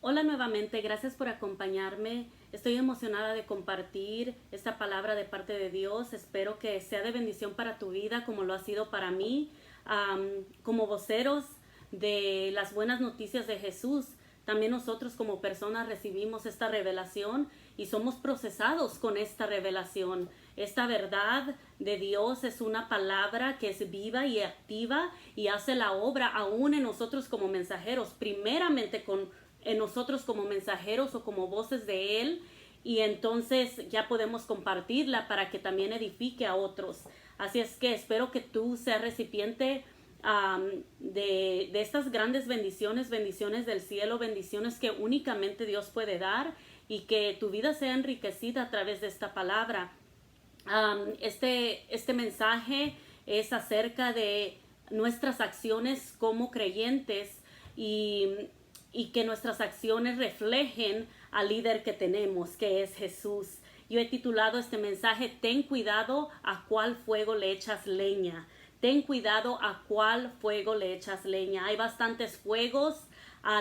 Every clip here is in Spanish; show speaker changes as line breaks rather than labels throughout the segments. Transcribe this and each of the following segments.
Hola nuevamente, gracias por acompañarme. Estoy emocionada de compartir esta palabra de parte de Dios. Espero que sea de bendición para tu vida como lo ha sido para mí. Como voceros de las buenas noticias de Jesús, también nosotros como personas recibimos esta revelación y somos procesados con esta revelación. Esta verdad de Dios es una palabra que es viva y activa y hace la obra aún en nosotros como mensajeros, primeramente en nosotros como mensajeros o como voces de Él, y entonces ya podemos compartirla para que también edifique a otros. Así es que espero que tú seas recipiente de estas grandes bendiciones, bendiciones del cielo, bendiciones que únicamente Dios puede dar, y que tu vida sea enriquecida a través de esta palabra. Este mensaje es acerca de nuestras acciones como creyentes, y, y que nuestras acciones reflejen al líder que tenemos, que es Jesús. Yo he titulado este mensaje: ten cuidado a cuál fuego le echas leña. Ten cuidado a cuál fuego le echas leña. Hay bastantes fuegos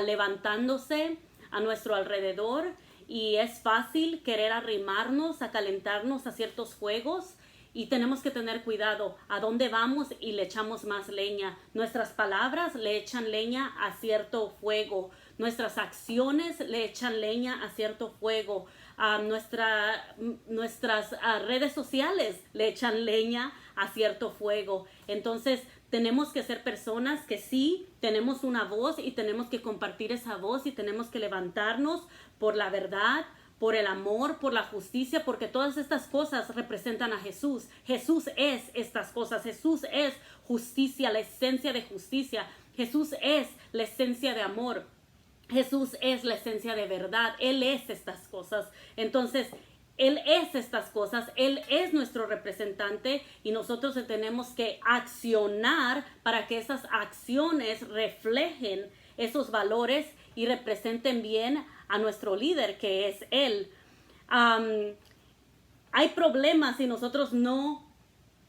levantándose a nuestro alrededor, y es fácil querer arrimarnos, a calentarnos a ciertos fuegos, y tenemos que tener cuidado a dónde vamos y le echamos más leña. Nuestras palabras le echan leña a cierto fuego, nuestras acciones le echan leña a cierto fuego, nuestras redes sociales le echan leña a cierto fuego. Entonces tenemos que ser personas que sí tenemos una voz, y tenemos que compartir esa voz, y tenemos que levantarnos por la verdad, por el amor, por la justicia, porque todas estas cosas representan a Jesús. Jesús es estas cosas. Jesús es justicia, la esencia de justicia. Jesús es la esencia de amor. Jesús es la esencia de verdad. Él es estas cosas. Entonces, Él es estas cosas. Él es nuestro representante, y nosotros tenemos que accionar para que esas acciones reflejen esos valores y representen bien a nuestro líder, que es Él. Hay problemas si nosotros no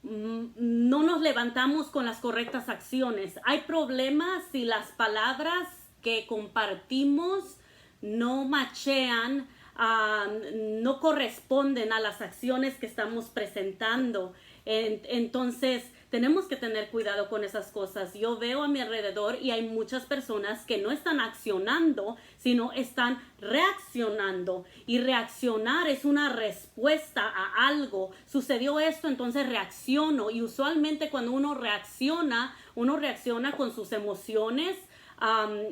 nos levantamos con las correctas acciones. Hay problemas si las palabras que compartimos no machean, no corresponden a las acciones que estamos presentando. Entonces tenemos que tener cuidado con esas cosas. Yo veo a mi alrededor y hay muchas personas que no están accionando, sino están reaccionando. Y reaccionar es una respuesta a algo. Sucedió esto, entonces reacciono. Y usualmente cuando uno reacciona con sus emociones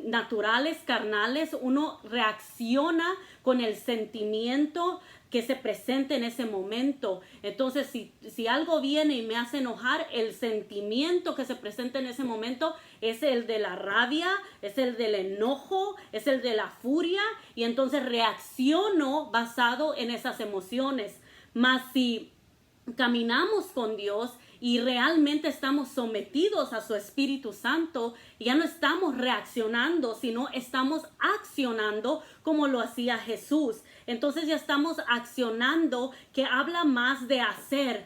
naturales, carnales. Uno reacciona con el sentimiento que se presente en ese momento. Entonces, si algo viene y me hace enojar, el sentimiento que se presenta en ese momento es el de la rabia, es el del enojo, es el de la furia, y entonces reacciono basado en esas emociones. Mas si caminamos con Dios y realmente estamos sometidos a su Espíritu Santo, ya no estamos reaccionando, sino estamos accionando como lo hacía Jesús. Entonces ya estamos accionando, que habla más de hacer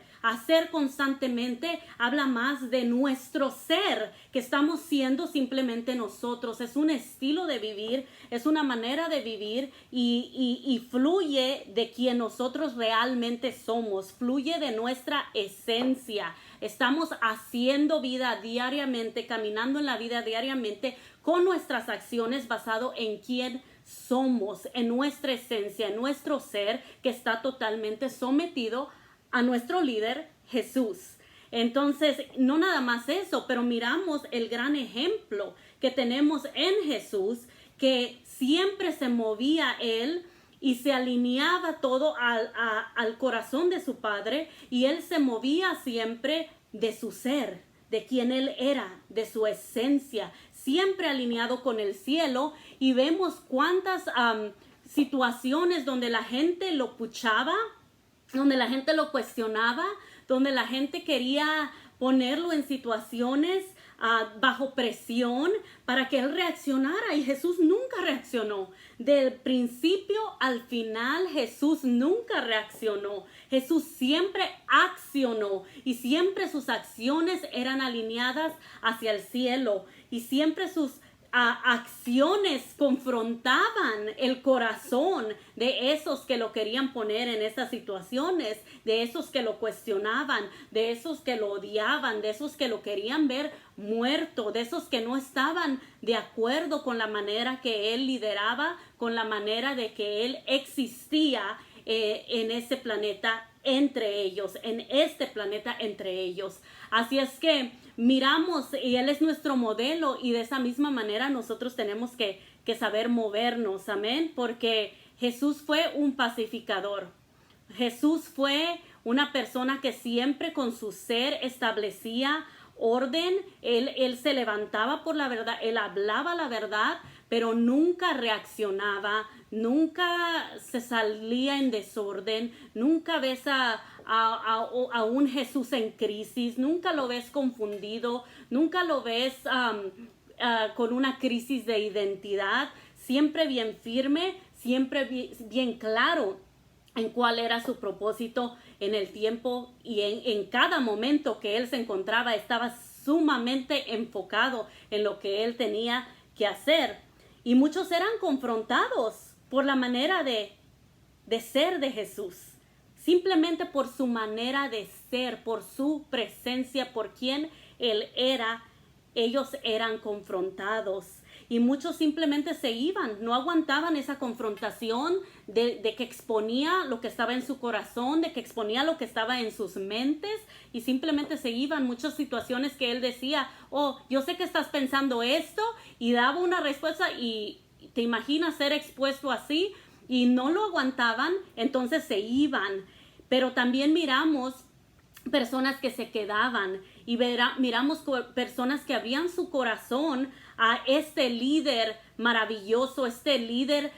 constantemente, habla más de nuestro ser, que estamos siendo simplemente nosotros. Es un estilo de vivir, es una manera de vivir, y fluye de quien nosotros realmente somos, fluye de nuestra esencia. Estamos haciendo vida diariamente, caminando en la vida diariamente con nuestras acciones, basado en quién somos, en nuestra esencia, en nuestro ser, que está totalmente sometido a nuestro líder Jesús. Entonces, no nada más eso, pero miramos el gran ejemplo que tenemos en Jesús, que siempre se movía Él y se alineaba todo al corazón de su Padre, y Él se movía siempre de su ser, de quien Él era, de su esencia, siempre alineado con el cielo. Y vemos cuántas situaciones donde la gente lo puchaba, donde la gente lo cuestionaba, donde la gente quería ponerlo en situaciones bajo presión para que él reaccionara, y Jesús nunca reaccionó. Del principio al final, Jesús nunca reaccionó. Jesús siempre accionó, y siempre sus acciones eran alineadas hacia el cielo, y siempre sus acciones confrontaban el corazón de esos que lo querían poner en esas situaciones, de esos que lo cuestionaban, de esos que lo odiaban, de esos que lo querían ver muerto, de esos que no estaban de acuerdo con la manera que él lideraba, con la manera de que él existía en ese planeta entre ellos, en este planeta entre ellos. Así es que miramos, y Él es nuestro modelo, y de esa misma manera nosotros tenemos que saber movernos, amén, porque Jesús fue un pacificador. Jesús fue una persona que siempre con su ser establecía orden. Él se levantaba por la verdad, él hablaba la verdad, pero nunca reaccionaba, nunca se salía en desorden, nunca ves a un Jesús en crisis, nunca lo ves confundido, nunca lo ves con una crisis de identidad, siempre bien firme, siempre bien claro en cuál era su propósito en el tiempo y en cada momento que él se encontraba, estaba sumamente enfocado en lo que él tenía que hacer. Y muchos eran confrontados por la manera de ser de Jesús, simplemente por su manera de ser, por su presencia, por quien él era. Ellos eran confrontados y muchos simplemente se iban, no aguantaban esa confrontación de que exponía lo que estaba en su corazón, de que exponía lo que estaba en sus mentes, y simplemente se iban. Muchas situaciones que él decía, oh, yo sé que estás pensando esto, y daba una respuesta y te imaginas ser expuesto así, y no lo aguantaban, entonces se iban. Pero también miramos personas que se quedaban y miramos personas que abrían su corazón a este líder maravilloso, este líder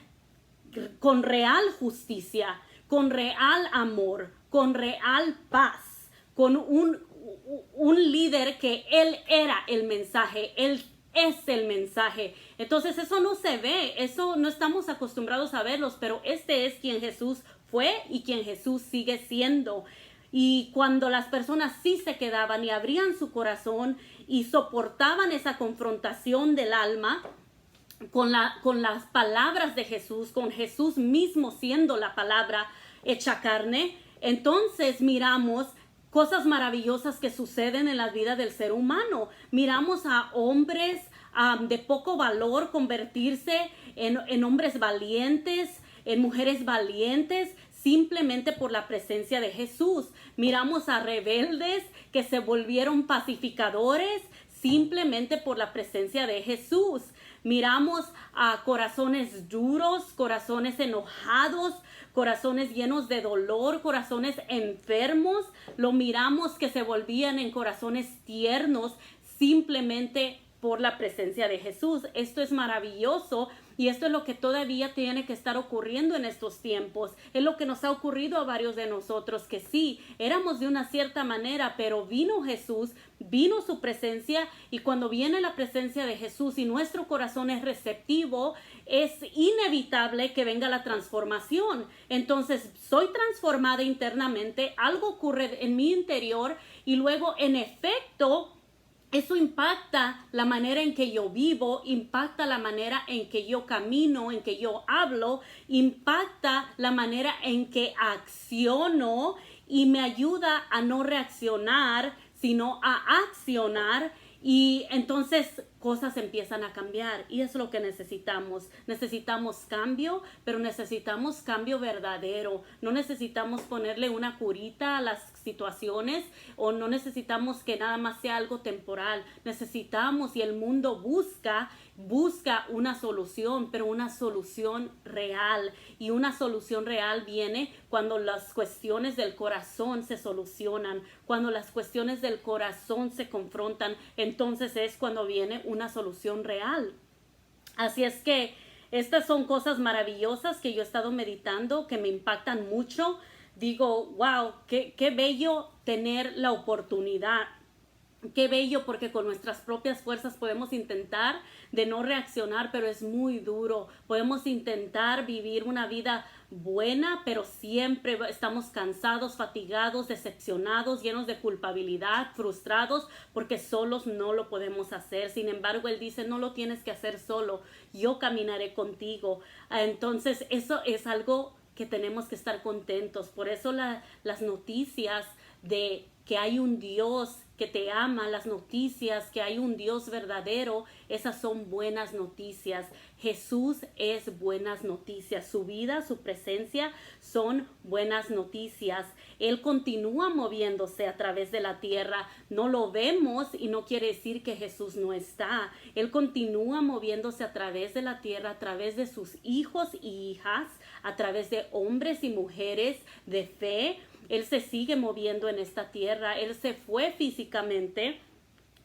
con real justicia, con real amor, con real paz, con un líder que él era el mensaje, él es el mensaje. Entonces eso no se ve, eso no estamos acostumbrados a verlos, pero este es quien Jesús fue y quien Jesús sigue siendo. Y cuando las personas sí se quedaban y abrían su corazón y soportaban esa confrontación del alma con las palabras de Jesús, con Jesús mismo siendo la palabra hecha carne, entonces miramos cosas maravillosas que suceden en la vida del ser humano. Miramos a hombres de poco valor convertirse en hombres valientes, en mujeres valientes, simplemente por la presencia de Jesús. Miramos a rebeldes que se volvieron pacificadores simplemente por la presencia de Jesús. Miramos a corazones duros, corazones enojados, corazones llenos de dolor, corazones enfermos. Lo miramos que se volvían en corazones tiernos simplemente por la presencia de Jesús. Esto es maravilloso. Y esto es lo que todavía tiene que estar ocurriendo en estos tiempos. Es lo que nos ha ocurrido a varios de nosotros, que sí, éramos de una cierta manera, pero vino Jesús, vino su presencia, y cuando viene la presencia de Jesús y nuestro corazón es receptivo, es inevitable que venga la transformación. Entonces, soy transformada internamente, algo ocurre en mi interior y luego, en efecto, eso impacta la manera en que yo vivo, impacta la manera en que yo camino, en que yo hablo, impacta la manera en que acciono y me ayuda a no reaccionar, sino a accionar. Y entonces cosas empiezan a cambiar y es lo que necesitamos. Necesitamos cambio, pero necesitamos cambio verdadero. No necesitamos ponerle una curita a las situaciones, o no necesitamos que nada más sea algo temporal. Necesitamos, y el mundo busca una solución, pero una solución real. Y una solución real viene cuando las cuestiones del corazón se solucionan, cuando las cuestiones del corazón se confrontan. Entonces es cuando viene una solución real. Así es que estas son cosas maravillosas que yo he estado meditando, que me impactan mucho. Digo, wow, qué bello tener la oportunidad Qué bello, porque con nuestras propias fuerzas podemos intentar de no reaccionar, pero es muy duro. Podemos intentar vivir una vida buena, pero siempre estamos cansados, fatigados, decepcionados, llenos de culpabilidad, frustrados, porque solos no lo podemos hacer. Sin embargo, Él dice, no lo tienes que hacer solo, yo caminaré contigo. Entonces, eso es algo que tenemos que estar contentos. Por eso las noticias de que hay un Dios que te ama, las noticias que hay un Dios verdadero, esas son buenas noticias. Jesús es buenas noticias. Su vida, su presencia son buenas noticias. Él continúa moviéndose a través de la tierra. No lo vemos y no quiere decir que Jesús no está. Él continúa moviéndose a través de la tierra, a través de sus hijos y hijas, a través de hombres y mujeres de fe. Él se sigue moviendo en esta tierra. Él se fue físicamente,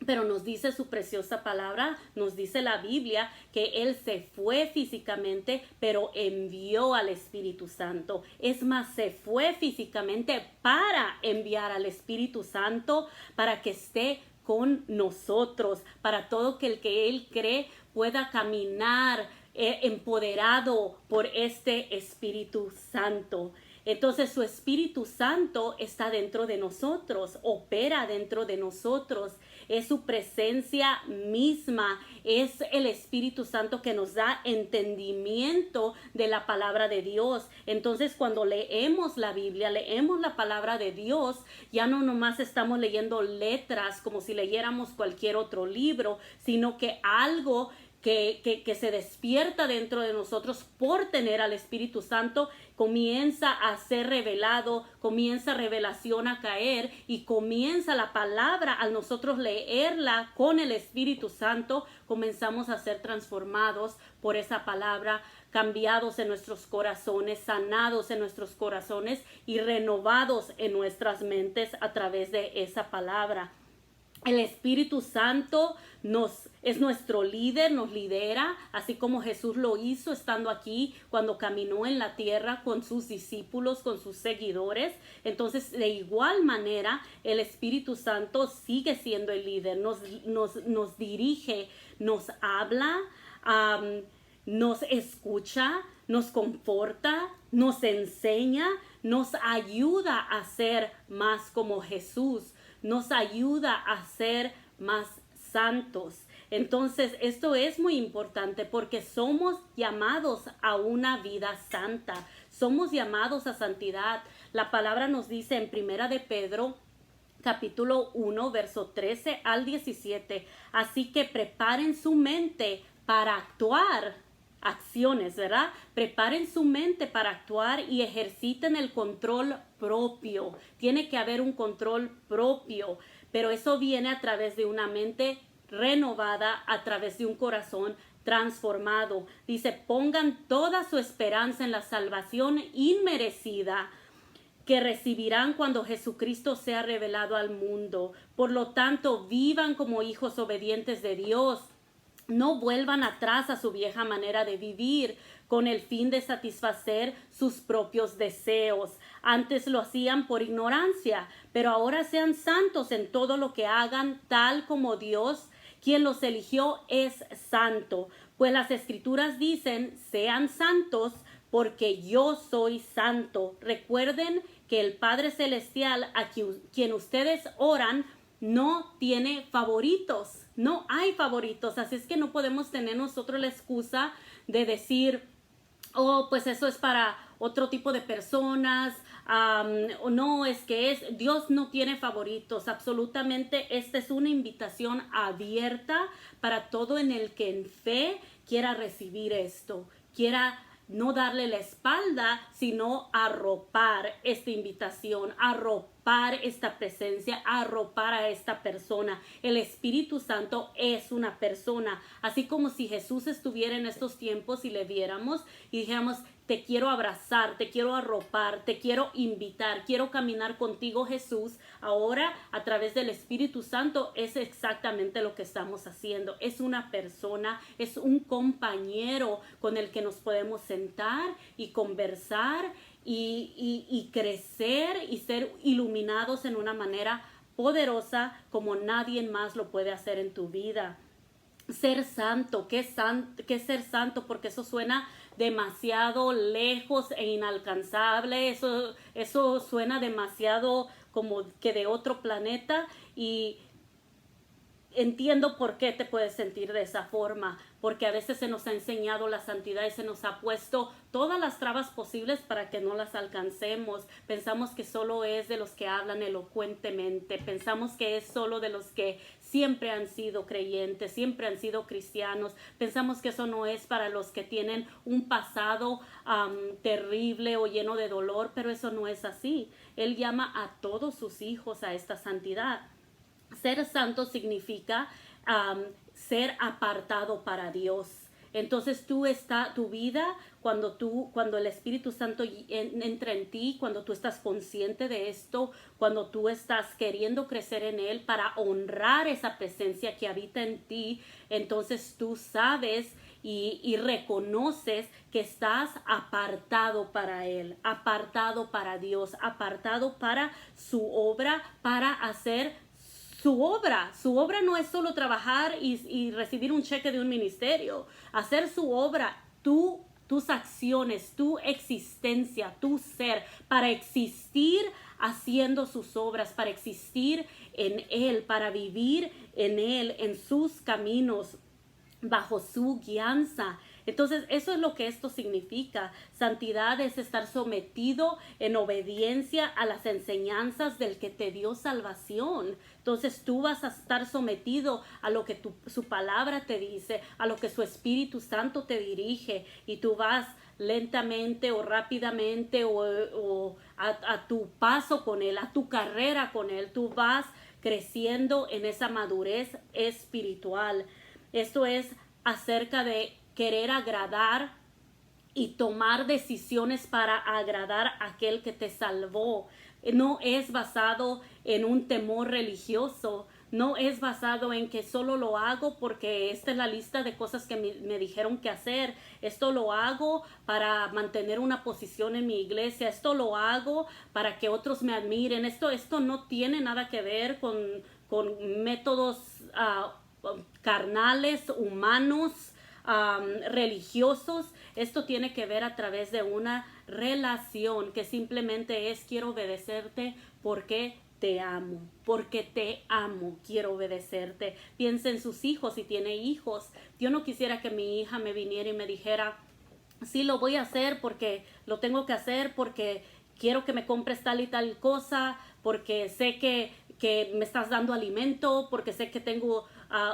pero nos dice su preciosa palabra, nos dice la Biblia que Él se fue físicamente, pero envió al Espíritu Santo. Es más, se fue físicamente para enviar al Espíritu Santo para que esté con nosotros, para todo que el que Él cree pueda caminar empoderado por este Espíritu Santo. Entonces su Espíritu Santo está dentro de nosotros, opera dentro de nosotros, es su presencia misma, es el Espíritu Santo que nos da entendimiento de la palabra de Dios. Entonces cuando leemos la Biblia, leemos la palabra de Dios, ya no nomás estamos leyendo letras como si leyéramos cualquier otro libro, sino que algo que se despierta dentro de nosotros por tener al Espíritu Santo comienza a ser revelado, comienza revelación a caer y comienza la palabra. Al nosotros leerla con el Espíritu Santo, comenzamos a ser transformados por esa palabra, cambiados en nuestros corazones, sanados en nuestros corazones y renovados en nuestras mentes a través de esa palabra. El Espíritu Santo es nuestro líder, nos lidera, así como Jesús lo hizo estando aquí cuando caminó en la tierra con sus discípulos, con sus seguidores. Entonces, de igual manera, el Espíritu Santo sigue siendo el líder, nos dirige, nos habla, nos escucha, nos conforta, nos enseña, nos ayuda a ser más como Jesús, nos ayuda a ser más santos. Entonces, esto es muy importante porque somos llamados a una vida santa. Somos llamados a santidad. La palabra nos dice en Primera de Pedro, capítulo 1, verso 13 al 17. Así que preparen su mente para actuar. Acciones, ¿verdad? Preparen su mente para actuar y ejerciten el control propio. Tiene que haber un control propio, pero eso viene a través de una mente renovada, a través de un corazón transformado. Dice, pongan toda su esperanza en la salvación inmerecida que recibirán cuando Jesucristo sea revelado al mundo. Por lo tanto, vivan como hijos obedientes de Dios. No vuelvan atrás a su vieja manera de vivir con el fin de satisfacer sus propios deseos. Antes lo hacían por ignorancia, pero ahora sean santos en todo lo que hagan, tal como Dios, quien los eligió, es santo. Pues las Escrituras dicen, sean santos porque yo soy santo. Recuerden que el Padre Celestial a quien ustedes oran no tiene favoritos, no hay favoritos, así es que no podemos tener nosotros la excusa de decir, oh, pues eso es para otro tipo de personas, o no, es que Dios no tiene favoritos, absolutamente esta es una invitación abierta para todo en el que en fe quiera recibir esto, quiera no darle la espalda, sino arropar esta invitación, arropar esta presencia, arropar a esta persona. El Espíritu Santo es una persona, así como si Jesús estuviera en estos tiempos y le viéramos y dijéramos, te quiero abrazar, te quiero arropar, te quiero invitar, quiero caminar contigo, Jesús. Ahora, a través del Espíritu Santo, es exactamente lo que estamos haciendo. Es una persona, es un compañero con el que nos podemos sentar y conversar y crecer y ser iluminados en una manera poderosa como nadie más lo puede hacer en tu vida. Ser santo, ¿qué es ser santo? Porque eso suena demasiado lejos e inalcanzable, eso suena demasiado como que de otro planeta, y entiendo por qué te puedes sentir de esa forma, porque a veces se nos ha enseñado la santidad y se nos ha puesto todas las trabas posibles para que no las alcancemos. Pensamos que solo es de los que hablan elocuentemente, pensamos que es solo de los que siempre han sido creyentes, siempre han sido cristianos, pensamos que eso no es para los que tienen un pasado terrible o lleno de dolor, pero eso no es así. Él llama a todos sus hijos a esta santidad. Ser santo significa ser apartado para Dios. Entonces tu vida, cuando el Espíritu Santo entra en ti, cuando tú estás consciente de esto, cuando tú estás queriendo crecer en Él para honrar esa presencia que habita en ti, entonces tú sabes y reconoces que estás apartado para Él, apartado para Dios, apartado para su obra, para hacer su obra. Su obra no es solo trabajar y recibir un cheque de un ministerio. Hacer su obra, tus acciones, tu existencia, tu ser, para existir haciendo sus obras, para existir en Él, para vivir en Él, en sus caminos, bajo su guianza. Entonces, eso es lo que esto significa. Santidad es estar sometido en obediencia a las enseñanzas del que te dio salvación. Entonces, tú vas a estar sometido a lo que su palabra te dice, a lo que su Espíritu Santo te dirige, y tú vas lentamente o rápidamente o a tu paso con Él, a tu carrera con Él. Tú vas creciendo en esa madurez espiritual. Esto es acerca de querer agradar y tomar decisiones para agradar a aquel que te salvó. No es basado en un temor religioso, no es basado en que solo lo hago porque esta es la lista de cosas que me dijeron que hacer. Esto lo hago para mantener una posición en mi iglesia. Esto lo hago para que otros me admiren. Esto no tiene nada que ver con métodos carnales, humanos, religiosos. Esto tiene que ver a través de una relación que simplemente es: quiero obedecerte porque te amo, quiero obedecerte. Piensa en sus hijos, si tiene hijos. Yo no quisiera que mi hija me viniera y me dijera: sí, lo voy a hacer porque lo tengo que hacer, porque quiero que me compres tal y tal cosa, porque sé que me estás dando alimento, porque sé que tengo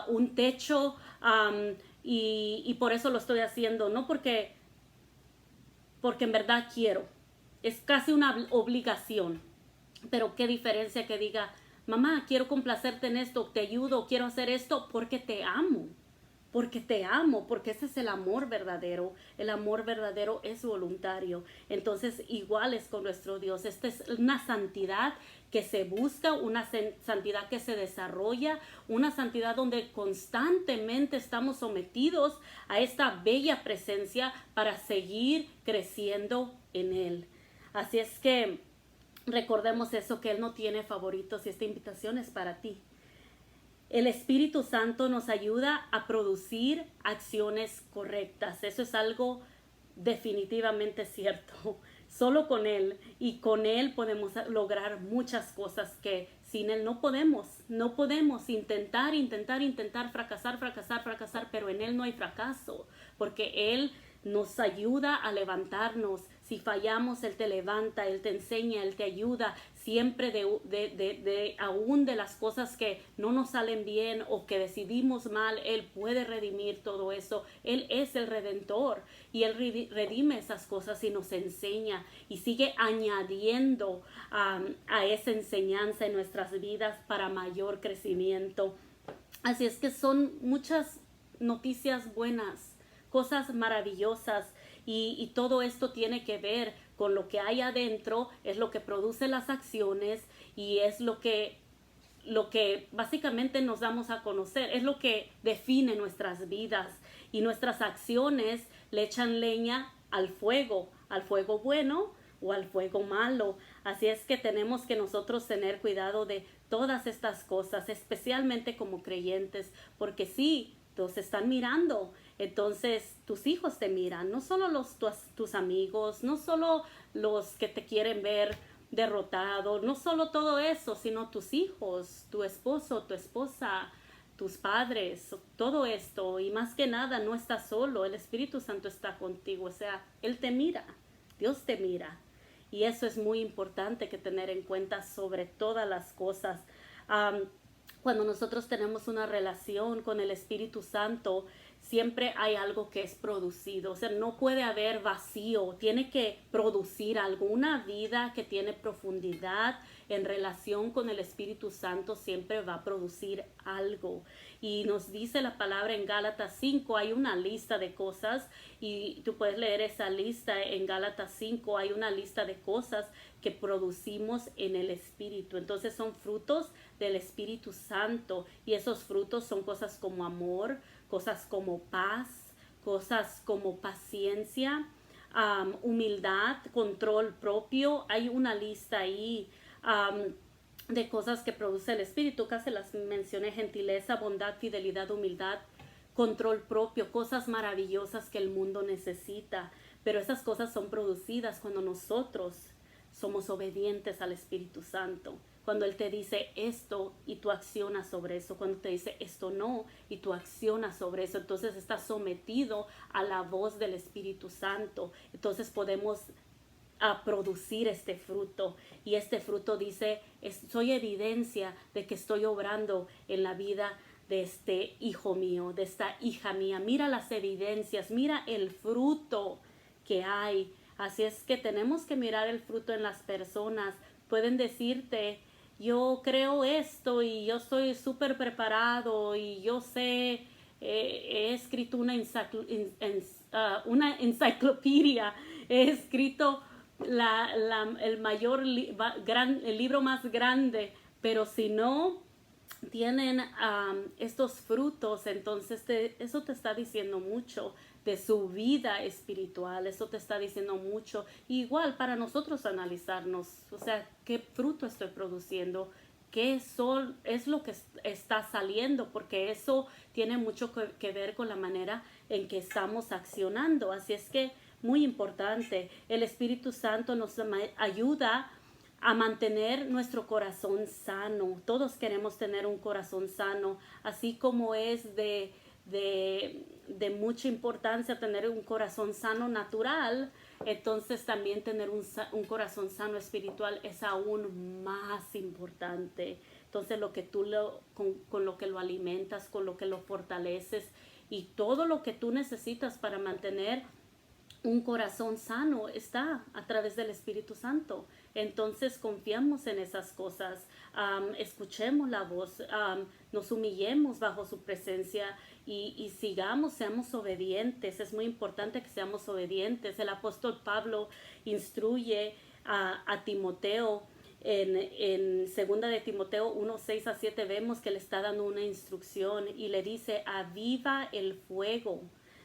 un techo, y por eso lo estoy haciendo, no porque en verdad quiero. Es casi una obligación. Pero qué diferencia que diga: mamá, quiero complacerte en esto, te ayudo, quiero hacer esto porque te amo. Porque te amo, porque ese es el amor verdadero. El amor verdadero es voluntario. Entonces, igual es con nuestro Dios. Esta es una santidad que se busca, una santidad que se desarrolla, una santidad donde constantemente estamos sometidos a esta bella presencia para seguir creciendo en Él. Así es que recordemos eso, que Él no tiene favoritos, y esta invitación es para ti. El Espíritu Santo nos ayuda a producir acciones correctas. Eso es algo definitivamente cierto. Solo con Él, y con Él podemos lograr muchas cosas que sin Él no podemos. No podemos intentar, fracasar, pero en Él no hay fracaso, porque Él nos ayuda a levantarnos. Si fallamos, Él te levanta, Él te enseña, Él te ayuda. Siempre aún de las cosas que no nos salen bien o que decidimos mal, Él puede redimir todo eso. Él es el Redentor, y Él redime esas cosas y nos enseña y sigue añadiendo a esa enseñanza en nuestras vidas para mayor crecimiento. Así es que son muchas noticias buenas, cosas maravillosas, y todo esto tiene que ver con lo que hay adentro. Es lo que produce las acciones, y es lo que básicamente nos damos a conocer, es lo que define nuestras vidas, y nuestras acciones le echan leña al fuego bueno, o al fuego malo. Así es que tenemos que nosotros tener cuidado de todas estas cosas, especialmente como creyentes, porque sí, todos están mirando. Entonces tus hijos te miran, no solo tus amigos, no solo los que te quieren ver derrotado, no solo todo eso, sino tus hijos, tu esposo, tu esposa, tus padres, todo esto. Y más que nada, no estás solo, el Espíritu Santo está contigo, o sea, Él te mira, Dios te mira. Y eso es muy importante que tener en cuenta sobre todas las cosas. Cuando nosotros tenemos una relación con el Espíritu Santo, siempre hay algo que es producido. O sea, no puede haber vacío, tiene que producir algo. Una vida que tiene profundidad en relación con el Espíritu Santo siempre va a producir algo. Y nos dice la palabra en Gálatas 5, hay una lista de cosas, y tú puedes leer esa lista en Gálatas 5, hay una lista de cosas que producimos en el Espíritu. Entonces son frutos del Espíritu Santo, y esos frutos son cosas como amor, cosas como paz, cosas como paciencia, humildad, control propio. Hay una lista ahí de cosas que produce el Espíritu, casi las mencioné: gentileza, bondad, fidelidad, humildad, control propio, cosas maravillosas que el mundo necesita. Pero esas cosas son producidas cuando nosotros somos obedientes al Espíritu Santo. Cuando Él te dice esto y tú accionas sobre eso, cuando te dice esto no y tú accionas sobre eso, entonces estás sometido a la voz del Espíritu Santo. Entonces podemos producir este fruto, y este fruto dice: soy evidencia de que estoy obrando en la vida de este hijo mío, de esta hija mía. Mira las evidencias, mira el fruto que hay. Así es que tenemos que mirar el fruto en las personas. Pueden decirte: yo creo esto y yo estoy súper preparado y yo sé, he escrito una enciclopedia, he escrito el libro más grande, pero si no tienen estos frutos, entonces eso te está diciendo mucho de su vida espiritual. Eso te está diciendo mucho. Igual para nosotros analizarnos, o sea, qué fruto estoy produciendo, qué es lo que está saliendo, porque eso tiene mucho que ver con la manera en que estamos accionando. Así es que muy importante, el Espíritu Santo nos ayuda a mantener nuestro corazón sano. Todos queremos tener un corazón sano, así como es de mucha importancia tener un corazón sano natural. Entonces también tener un corazón sano espiritual es aún más importante. Entonces lo que tú con lo que lo alimentas, con lo que lo fortaleces, y todo lo que tú necesitas para mantener un corazón sano está a través del Espíritu Santo. Entonces confiamos en esas cosas, escuchemos la voz, nos humillemos bajo su presencia y seamos obedientes. Es muy importante que seamos obedientes. El apóstol Pablo instruye a Timoteo en 2 de Timoteo 1, 6 a 7, vemos que le está dando una instrucción y le dice: aviva el fuego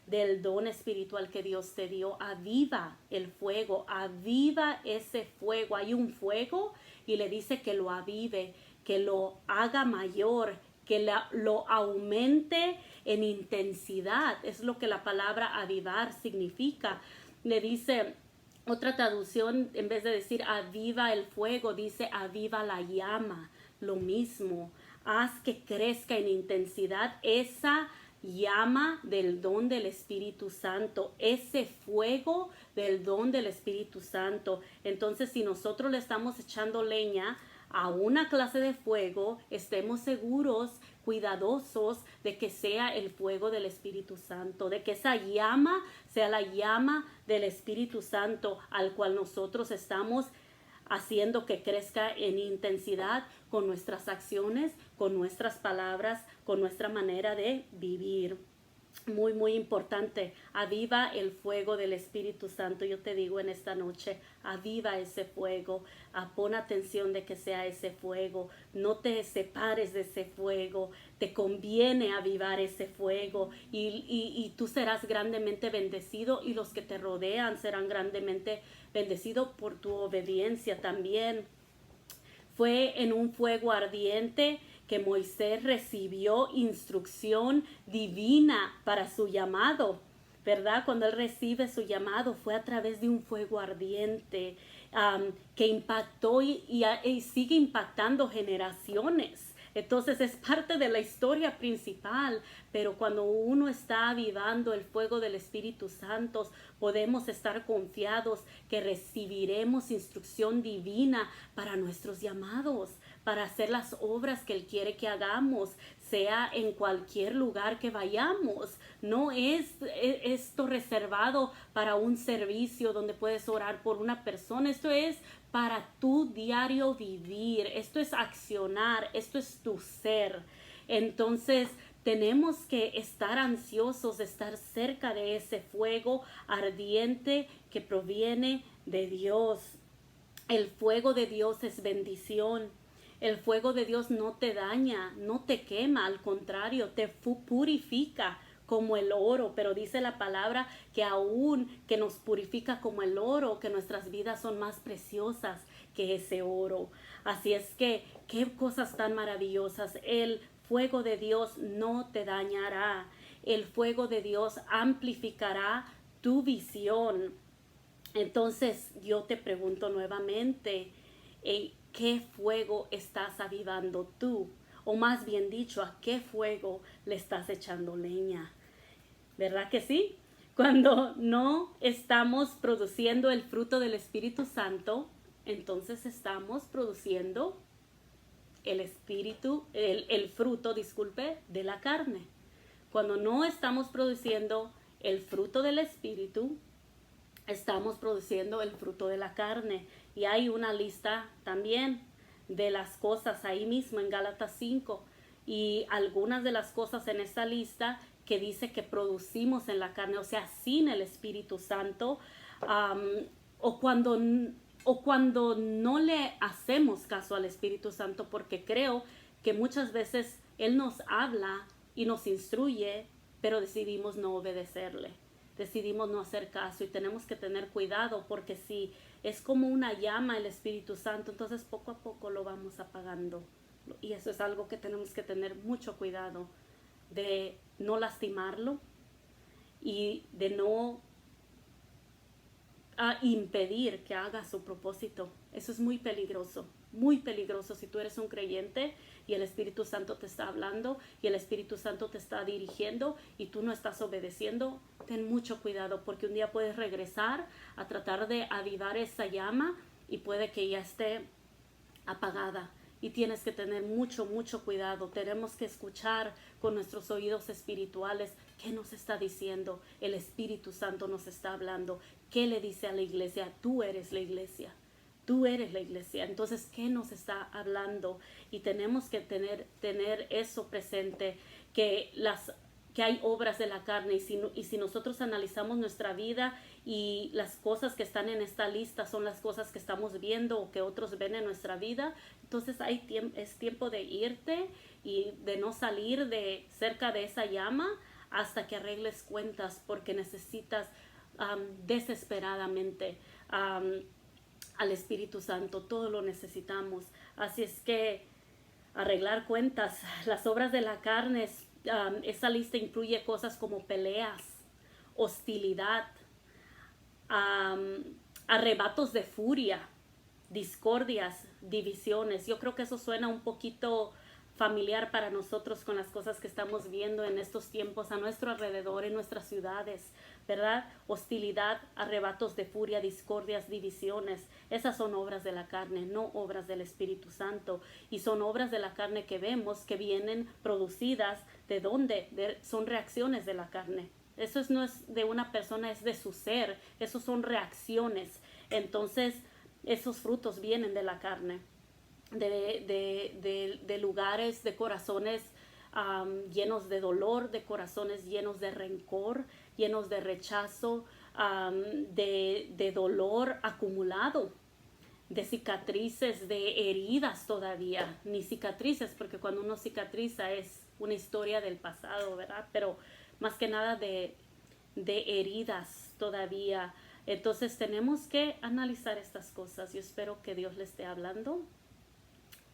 del don espiritual que Dios te dio. Aviva el fuego, aviva ese fuego. Hay un fuego y le dice que lo avive, que lo haga mayor, que lo aumente en intensidad. Es lo que la palabra avivar significa. Le dice, otra traducción, en vez de decir aviva el fuego, dice aviva la llama. Lo mismo, haz que crezca en intensidad esa llama del don del Espíritu Santo, ese fuego del don del Espíritu Santo. Entonces, si nosotros le estamos echando leña a una clase de fuego, estemos seguros, cuidadosos de que sea el fuego del Espíritu Santo, de que esa llama sea la llama del Espíritu Santo, al cual nosotros estamos haciendo que crezca en intensidad con nuestras acciones, con nuestras palabras, con nuestra manera de vivir. Muy, muy importante. Aviva el fuego del Espíritu Santo. Yo te digo en esta noche, aviva ese fuego. Pon atención de que sea ese fuego. No te separes de ese fuego. Te conviene avivar ese fuego y tú serás grandemente bendecido y los que te rodean serán grandemente bendecidos por tu obediencia también. Fue en un fuego ardiente que Moisés recibió instrucción divina para su llamado, ¿verdad? Cuando él recibe su llamado fue a través de un fuego ardiente que impactó y sigue impactando generaciones. Entonces es parte de la historia principal, pero cuando uno está avivando el fuego del Espíritu Santo, podemos estar confiados que recibiremos instrucción divina para nuestros llamados, para hacer las obras que Él quiere que hagamos, sea en cualquier lugar que vayamos. No es esto reservado para un servicio donde puedes orar por una persona. Esto es para tu diario vivir. Esto es accionar. Esto es tu ser. Entonces tenemos que estar ansiosos de estar cerca de ese fuego ardiente que proviene de Dios. El fuego de Dios es bendición. El fuego de Dios no te daña, no te quema, al contrario, te purifica como el oro, pero dice la palabra que aún que nos purifica como el oro, que nuestras vidas son más preciosas que ese oro. Así es que, qué cosas tan maravillosas. El fuego de Dios no te dañará. El fuego de Dios amplificará tu visión. Entonces yo te pregunto nuevamente, ¿qué fuego estás avivando tú? O más bien dicho, ¿a qué fuego le estás echando leña? ¿Verdad que sí? Cuando no estamos produciendo el fruto del Espíritu Santo, entonces estamos produciendo el fruto, de la carne. Cuando no estamos produciendo el fruto del Espíritu, estamos produciendo el fruto de la carne. Y hay una lista también de las cosas ahí mismo en Gálatas 5. Y algunas de las cosas en esta lista que dice que producimos en la carne, o sea, sin el Espíritu Santo, o cuando no le hacemos caso al Espíritu Santo, porque creo que muchas veces Él nos habla y nos instruye, pero decidimos no obedecerle. Decidimos no hacer caso y tenemos que tener cuidado porque si es como una llama el Espíritu Santo, entonces poco a poco lo vamos apagando. Y eso es algo que tenemos que tener mucho cuidado de no lastimarlo y de no impedir que haga su propósito. Eso es muy peligroso si tú eres un creyente y el Espíritu Santo te está hablando y el Espíritu Santo te está dirigiendo y tú no estás obedeciendo. Ten mucho cuidado porque un día puedes regresar a tratar de avivar esa llama y puede que ya esté apagada. Y tienes que tener mucho cuidado. Tenemos que escuchar con nuestros oídos espirituales qué nos está diciendo. El Espíritu Santo nos está hablando. ¿Qué le dice a la iglesia? Tú eres la iglesia. Tú eres la iglesia. Entonces, ¿qué nos está hablando? Y tenemos que tener eso presente, que hay obras de la carne y si nosotros analizamos nuestra vida y las cosas que están en esta lista son las cosas que estamos viendo o que otros ven en nuestra vida, entonces es tiempo de irte y de no salir de cerca de esa llama hasta que arregles cuentas porque necesitas desesperadamente al Espíritu Santo. Todo lo necesitamos. Así es que arreglar cuentas, las obras de la carne, esa lista incluye cosas como peleas, hostilidad, arrebatos de furia, discordias, divisiones. Yo creo que eso suena un poquito familiar para nosotros con las cosas que estamos viendo en estos tiempos a nuestro alrededor, en nuestras ciudades, ¿verdad? Hostilidad, arrebatos de furia, discordias, divisiones. Esas son obras de la carne, no obras del Espíritu Santo. Y son obras de la carne que vemos que vienen producidas ¿de dónde? Son reacciones de la carne. Eso no es de una persona, es de su ser. Esos son reacciones. Entonces, esos frutos vienen de la carne, de lugares, de corazones llenos de dolor, de corazones llenos de rencor, llenos de rechazo, de dolor acumulado, de cicatrices, de heridas todavía, ni cicatrices, porque cuando uno cicatriza es una historia del pasado, ¿verdad? Pero más que nada de heridas todavía. Entonces tenemos que analizar estas cosas. Yo espero que Dios le esté hablando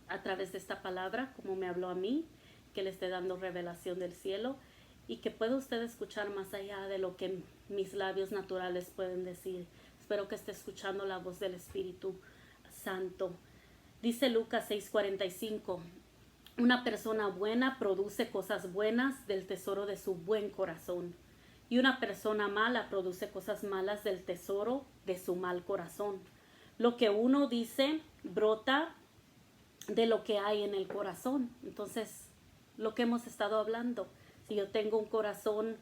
a través de esta palabra, como me habló a mí, que le esté dando revelación del cielo y que pueda usted escuchar más allá de lo que mis labios naturales pueden decir. Espero que esté escuchando la voz del Espíritu Santo. Dice Lucas 6:45, una persona buena produce cosas buenas del tesoro de su buen corazón, y una persona mala produce cosas malas del tesoro de su mal corazón. Lo que uno dice brota de lo que hay en el corazón. Entonces, lo que hemos estado hablando, si yo tengo un corazón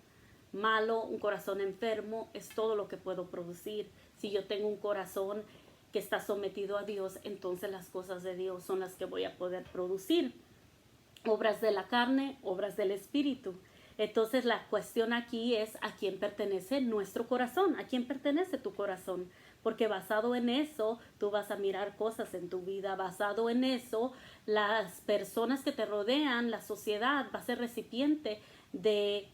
malo, un corazón enfermo, es todo lo que puedo producir. Si yo tengo un corazón que está sometido a Dios, entonces las cosas de Dios son las que voy a poder producir. Obras de la carne, obras del Espíritu. Entonces la cuestión aquí es a quién pertenece nuestro corazón, a quién pertenece tu corazón, porque basado en eso tú vas a mirar cosas en tu vida, basado en eso las personas que te rodean, la sociedad va a ser recipiente de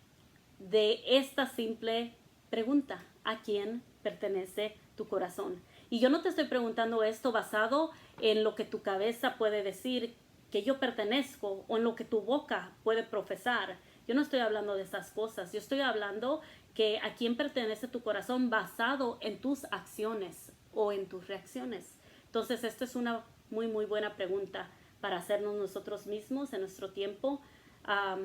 esta simple pregunta, ¿a quién pertenece tu corazón? Y yo no te estoy preguntando esto basado en lo que tu cabeza puede decir que yo pertenezco o en lo que tu boca puede profesar. Yo no estoy hablando de esas cosas. Yo estoy hablando que a quién pertenece tu corazón basado en tus acciones o en tus reacciones. Entonces, esta es una muy, muy buena pregunta para hacernos nosotros mismos en nuestro tiempo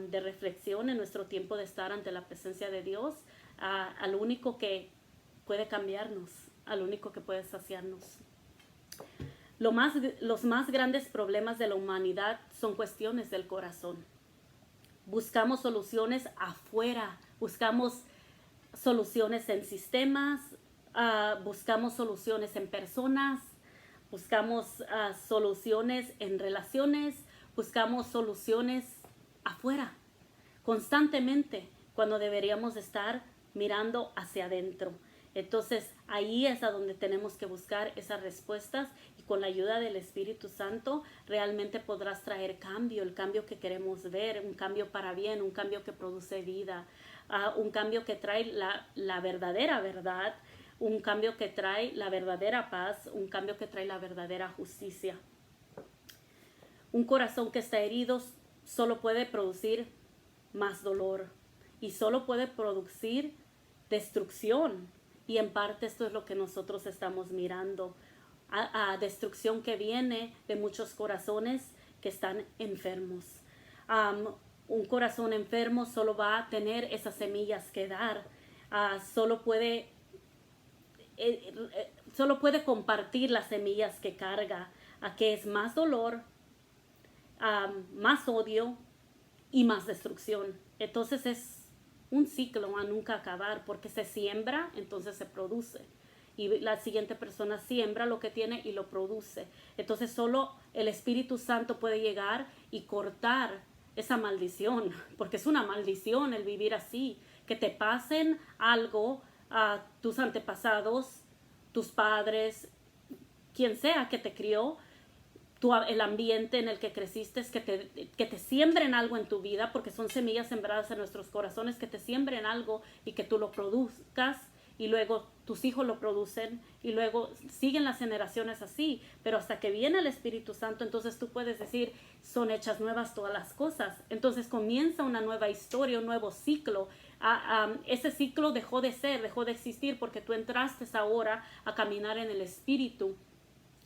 de reflexión, en nuestro tiempo de estar ante la presencia de Dios, al único que puede cambiarnos, al único que puede saciarnos. Los más grandes problemas de la humanidad son cuestiones del corazón. Buscamos soluciones afuera, buscamos soluciones en sistemas, buscamos soluciones en personas, buscamos soluciones en relaciones, buscamos soluciones afuera, constantemente, cuando deberíamos estar mirando hacia adentro. Entonces, ahí es a donde tenemos que buscar esas respuestas y con la ayuda del Espíritu Santo realmente podrás traer cambio, el cambio que queremos ver, un cambio para bien, un cambio que produce vida, un cambio que trae la verdadera verdad, un cambio que trae la verdadera paz, un cambio que trae la verdadera justicia. Un corazón que está herido solo puede producir más dolor y solo puede producir destrucción. Y en parte esto es lo que nosotros estamos mirando, a destrucción que viene de muchos corazones que están enfermos. Un corazón enfermo solo va a tener esas semillas que dar, solo puede compartir las semillas que carga, que es más dolor, más odio y más destrucción. Entonces es un ciclo a nunca acabar, porque se siembra, entonces se produce. Y la siguiente persona siembra lo que tiene y lo produce. Entonces solo el Espíritu Santo puede llegar y cortar esa maldición, porque es una maldición el vivir así, que te pasen algo a tus antepasados, tus padres, quien sea que te crió, el ambiente en el que creciste, que te siembren algo en tu vida, porque son semillas sembradas en nuestros corazones, que te siembren algo y que tú lo produzcas y luego tus hijos lo producen y luego siguen las generaciones así, pero hasta que viene el Espíritu Santo, entonces tú puedes decir, son hechas nuevas todas las cosas. Entonces comienza una nueva historia, un nuevo ciclo. Ese ciclo dejó de existir porque tú entraste ahora a caminar en el Espíritu.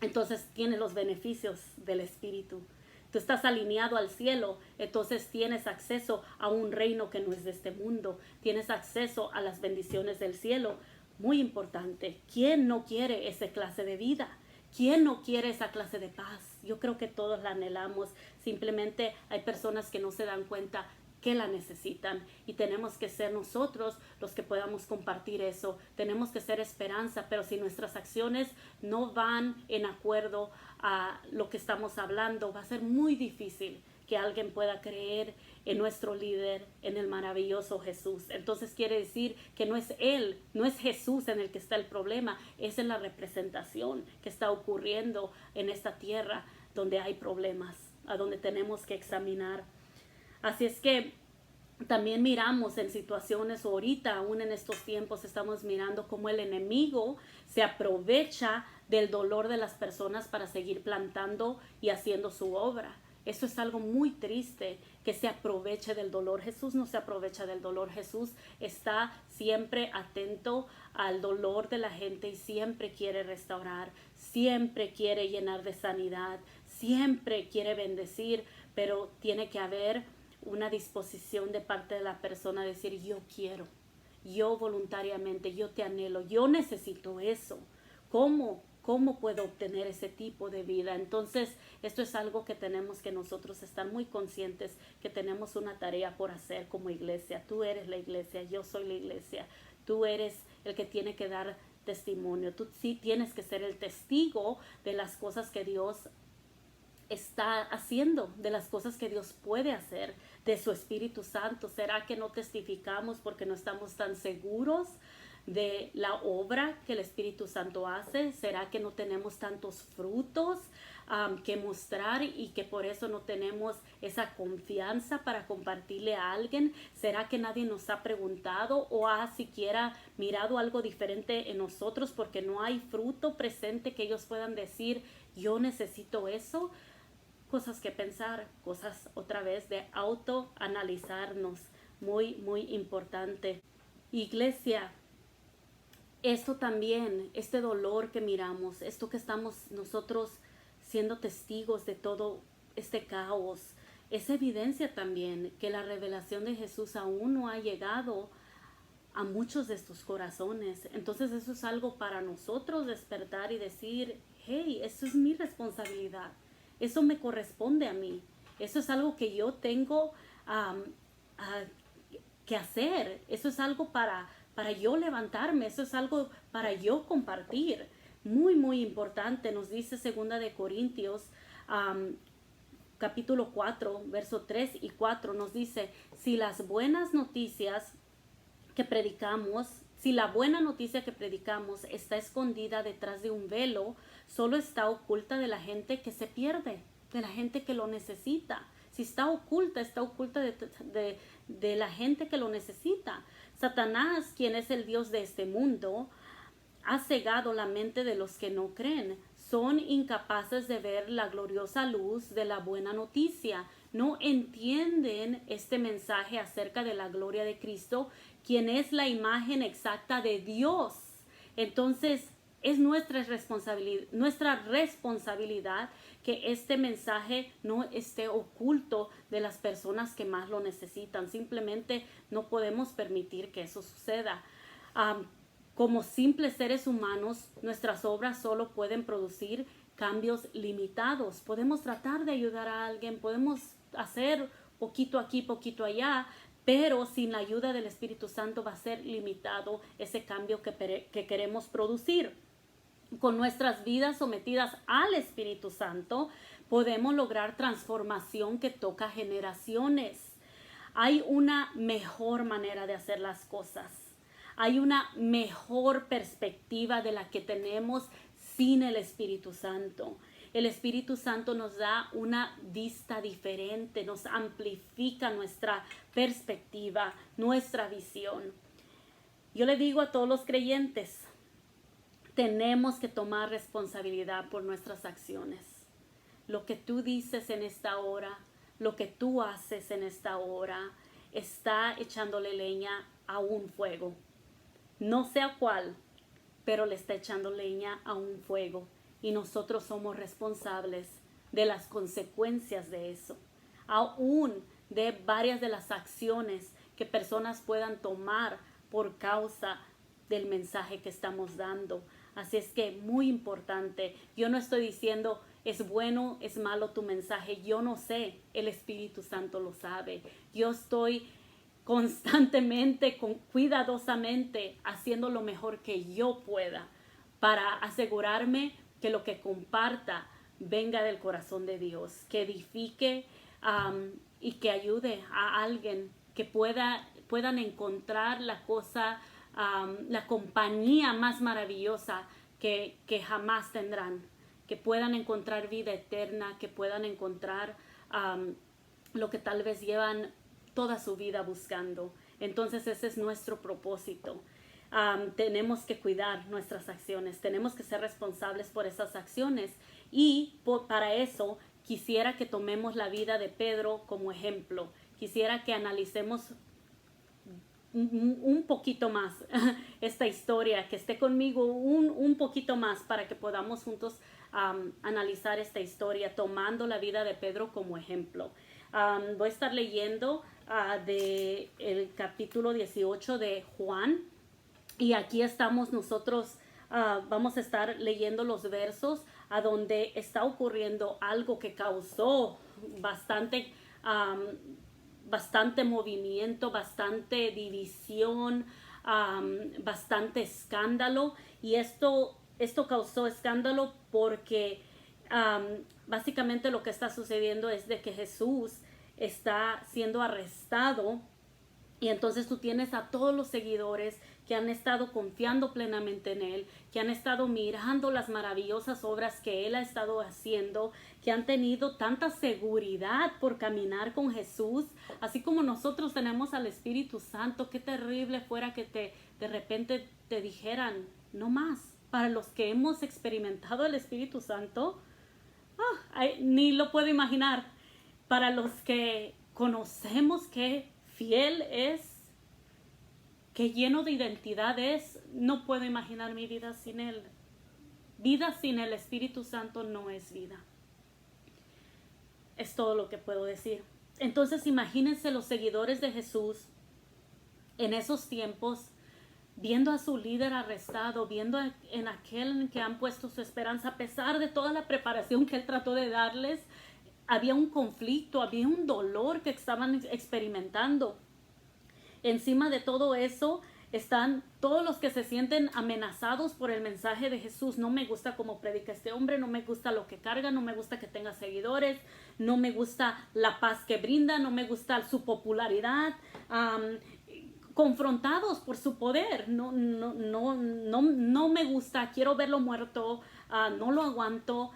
Entonces tienes los beneficios del Espíritu. Tú estás alineado al cielo, entonces tienes acceso a un reino que no es de este mundo. Tienes acceso a las bendiciones del cielo. Muy importante. ¿Quién no quiere esa clase de vida? ¿Quién no quiere esa clase de paz? Yo creo que todos la anhelamos. Simplemente hay personas que no se dan cuenta que la necesitan y tenemos que ser nosotros los que podamos compartir eso. Tenemos que ser esperanza, pero si nuestras acciones no van en acuerdo a lo que estamos hablando, va a ser muy difícil que alguien pueda creer en nuestro líder, en el maravilloso Jesús. Entonces quiere decir que no es Él, no es Jesús en el que está el problema, es en la representación que está ocurriendo en esta tierra donde hay problemas, a donde tenemos que examinar. Así es que también miramos en situaciones, ahorita aún en estos tiempos estamos mirando cómo el enemigo se aprovecha del dolor de las personas para seguir plantando y haciendo su obra. Eso es algo muy triste, que se aproveche del dolor. Jesús no se aprovecha del dolor. Jesús está siempre atento al dolor de la gente y siempre quiere restaurar, siempre quiere llenar de sanidad, siempre quiere bendecir, pero tiene que haber una disposición de parte de la persona a decir: yo quiero, yo voluntariamente, yo te anhelo, yo necesito eso. ¿Cómo puedo obtener ese tipo de vida? Entonces, esto es algo que tenemos que nosotros estar muy conscientes, que tenemos una tarea por hacer como iglesia. Tú eres la iglesia, yo soy la iglesia. Tú eres el que tiene que dar testimonio. Tú sí tienes que ser el testigo de las cosas que Dios está haciendo, de las cosas que Dios puede hacer, de su Espíritu Santo. ¿Será que no testificamos porque no estamos tan seguros de la obra que el Espíritu Santo hace? ¿Será que no tenemos tantos frutos que mostrar y que por eso no tenemos esa confianza para compartirle a alguien? ¿Será que nadie nos ha preguntado o ha siquiera mirado algo diferente en nosotros porque no hay fruto presente que ellos puedan decir: yo necesito eso? Cosas que pensar, cosas otra vez de autoanalizarnos, muy, muy importante. Iglesia, esto también, este dolor que miramos, esto que estamos nosotros siendo testigos de todo este caos, es evidencia también que la revelación de Jesús aún no ha llegado a muchos de estos corazones. Entonces eso es algo para nosotros despertar y decir: hey, eso es mi responsabilidad. Eso me corresponde a mí. Eso es algo que yo tengo que hacer. Eso es algo para yo levantarme. Eso es algo para yo compartir. Muy, muy importante. Nos dice 2 de Corintios, capítulo 4, verso 3 y 4. Nos dice: si las buenas noticias que predicamos, si la buena noticia que predicamos está escondida detrás de un velo, solo está oculta de la gente que se pierde, de la gente que lo necesita. Si está oculta de la gente que lo necesita. Satanás, quien es el Dios de este mundo, ha cegado la mente de los que no creen. Son incapaces de ver la gloriosa luz de la buena noticia. No entienden este mensaje acerca de la gloria de Cristo, quien es la imagen exacta de Dios. Entonces, es nuestra responsabilidad que este mensaje no esté oculto de las personas que más lo necesitan. Simplemente no podemos permitir que eso suceda. Como simples seres humanos, nuestras obras solo pueden producir cambios limitados. Podemos tratar de ayudar a alguien, podemos hacer poquito aquí, poquito allá, pero sin la ayuda del Espíritu Santo va a ser limitado ese cambio que queremos producir. Con nuestras vidas sometidas al Espíritu Santo, podemos lograr transformación que toca generaciones. Hay una mejor manera de hacer las cosas. Hay una mejor perspectiva de la que tenemos sin el Espíritu Santo. El Espíritu Santo nos da una vista diferente, nos amplifica nuestra perspectiva, nuestra visión. Yo le digo a todos los creyentes, tenemos que tomar responsabilidad por nuestras acciones. Lo que tú dices en esta hora, lo que tú haces en esta hora, está echándole leña a un fuego. No sé a cuál, pero le está echando leña a un fuego. Y nosotros somos responsables de las consecuencias de eso. Aún de varias de las acciones que personas puedan tomar por causa del mensaje que estamos dando. Así es que muy importante. Yo no estoy diciendo es bueno, es malo tu mensaje. Yo no sé. El Espíritu Santo lo sabe. Yo estoy constantemente, cuidadosamente haciendo lo mejor que yo pueda para asegurarme que lo que comparta venga del corazón de Dios, que edifique y que ayude a alguien que puedan encontrar la cosa, la compañía más maravillosa que jamás tendrán, que puedan encontrar vida eterna, que puedan encontrar lo que tal vez llevan toda su vida buscando. Entonces ese es nuestro propósito. Tenemos que cuidar nuestras acciones, tenemos que ser responsables por esas acciones y para eso quisiera que tomemos la vida de Pedro como ejemplo. Quisiera que analicemos un poquito más esta historia, que esté conmigo un poquito más para que podamos juntos analizar esta historia tomando la vida de Pedro como ejemplo. Voy a estar leyendo de el capítulo 18 de Juan y aquí estamos nosotros, vamos a estar leyendo los versos a donde está ocurriendo algo que causó bastante movimiento, bastante división, bastante escándalo. Y esto causó escándalo porque básicamente lo que está sucediendo es de que Jesús está siendo arrestado. Y entonces tú tienes a todos los seguidores que han estado confiando plenamente en Él, que han estado mirando las maravillosas obras que Él ha estado haciendo, que han tenido tanta seguridad por caminar con Jesús, así como nosotros tenemos al Espíritu Santo. Qué terrible fuera que de repente te dijeran, no más. Para los que hemos experimentado el Espíritu Santo, ni lo puedo imaginar. Para los que conocemos que fiel es, que lleno de identidad es, no puedo imaginar mi vida sin Él. Vida sin el Espíritu Santo no es vida. Es todo lo que puedo decir. Entonces imagínense los seguidores de Jesús en esos tiempos, viendo a su líder arrestado, viendo en aquel en que han puesto su esperanza, a pesar de toda la preparación que Él trató de darles. Había un conflicto, había un dolor que estaban experimentando. Encima de todo eso están todos los que se sienten amenazados por el mensaje de Jesús. No me gusta cómo predica este hombre, no me gusta lo que carga, no me gusta que tenga seguidores, no me gusta la paz que brinda, no me gusta su popularidad. Confrontados por su poder, no me gusta, quiero verlo muerto, no lo aguanto.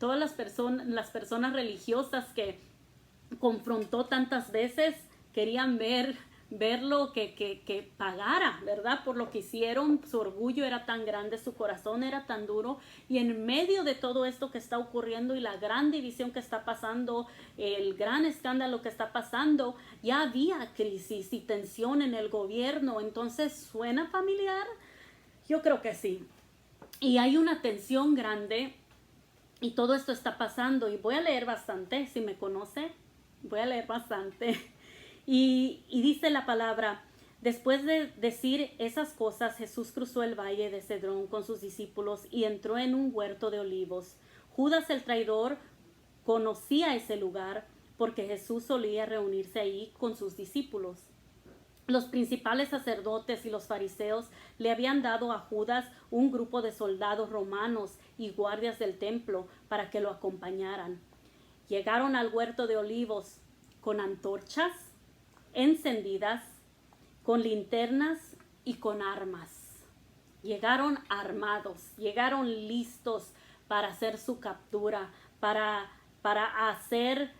Todas las personas religiosas que confrontó tantas veces querían verlo que pagara, ¿verdad? Por lo que hicieron. Su orgullo era tan grande, su corazón era tan duro, y en medio de todo esto que está ocurriendo y la gran división que está pasando, el gran escándalo que está pasando, ya había crisis y tensión en el gobierno. Entonces, ¿suena familiar? Yo creo que sí. Y hay una tensión grande y todo esto está pasando, y voy a leer bastante, si me conoce, voy a leer bastante. Y dice la palabra: después de decir esas cosas, Jesús cruzó el valle de Cedrón con sus discípulos y entró en un huerto de olivos. Judas el traidor conocía ese lugar porque Jesús solía reunirse ahí con sus discípulos. Los principales sacerdotes y los fariseos le habían dado a Judas un grupo de soldados romanos y guardias del templo para que lo acompañaran. Llegaron al huerto de olivos con antorchas encendidas, con linternas y con armas. Llegaron armados, llegaron listos para hacer su captura, para hacer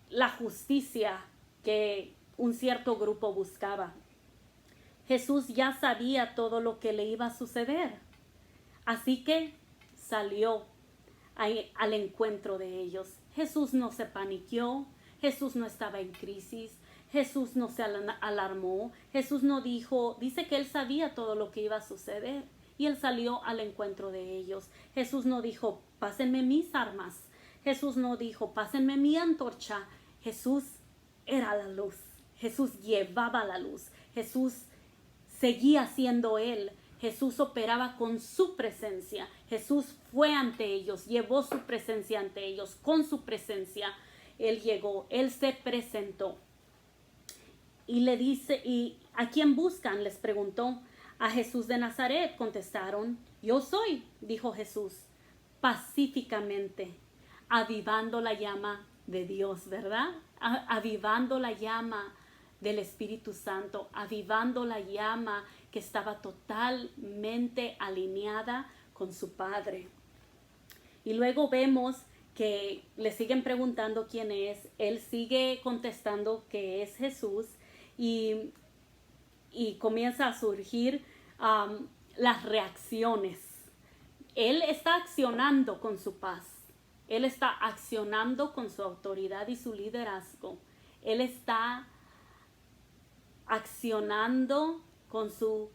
la justicia que un cierto grupo buscaba. Jesús ya sabía todo lo que le iba a suceder, así que salió al encuentro de ellos. Jesús no se paniqueó, Jesús no estaba en crisis, Jesús no se alarmó, Jesús no dice que Él sabía todo lo que iba a suceder y Él salió al encuentro de ellos. Jesús no dijo, pásenme mis armas, Jesús no dijo, pásenme mi antorcha. Jesús era la luz. Jesús llevaba la luz. Jesús seguía siendo Él. Jesús operaba con su presencia. Jesús fue ante ellos, llevó su presencia ante ellos. Con su presencia Él llegó, Él se presentó. Y le dice, ¿y a quién buscan?, les preguntó. A Jesús de Nazaret, contestaron. Yo soy, dijo Jesús, pacíficamente, avivando la llama de Dios, ¿verdad? Avivando la llama del Espíritu Santo, avivando la llama que estaba totalmente alineada con su Padre. Y luego vemos que le siguen preguntando quién es. Él sigue contestando que es Jesús y comienza a surgir las reacciones. Él está accionando con su paz. Él está accionando con su autoridad y su liderazgo. Él está accionando con su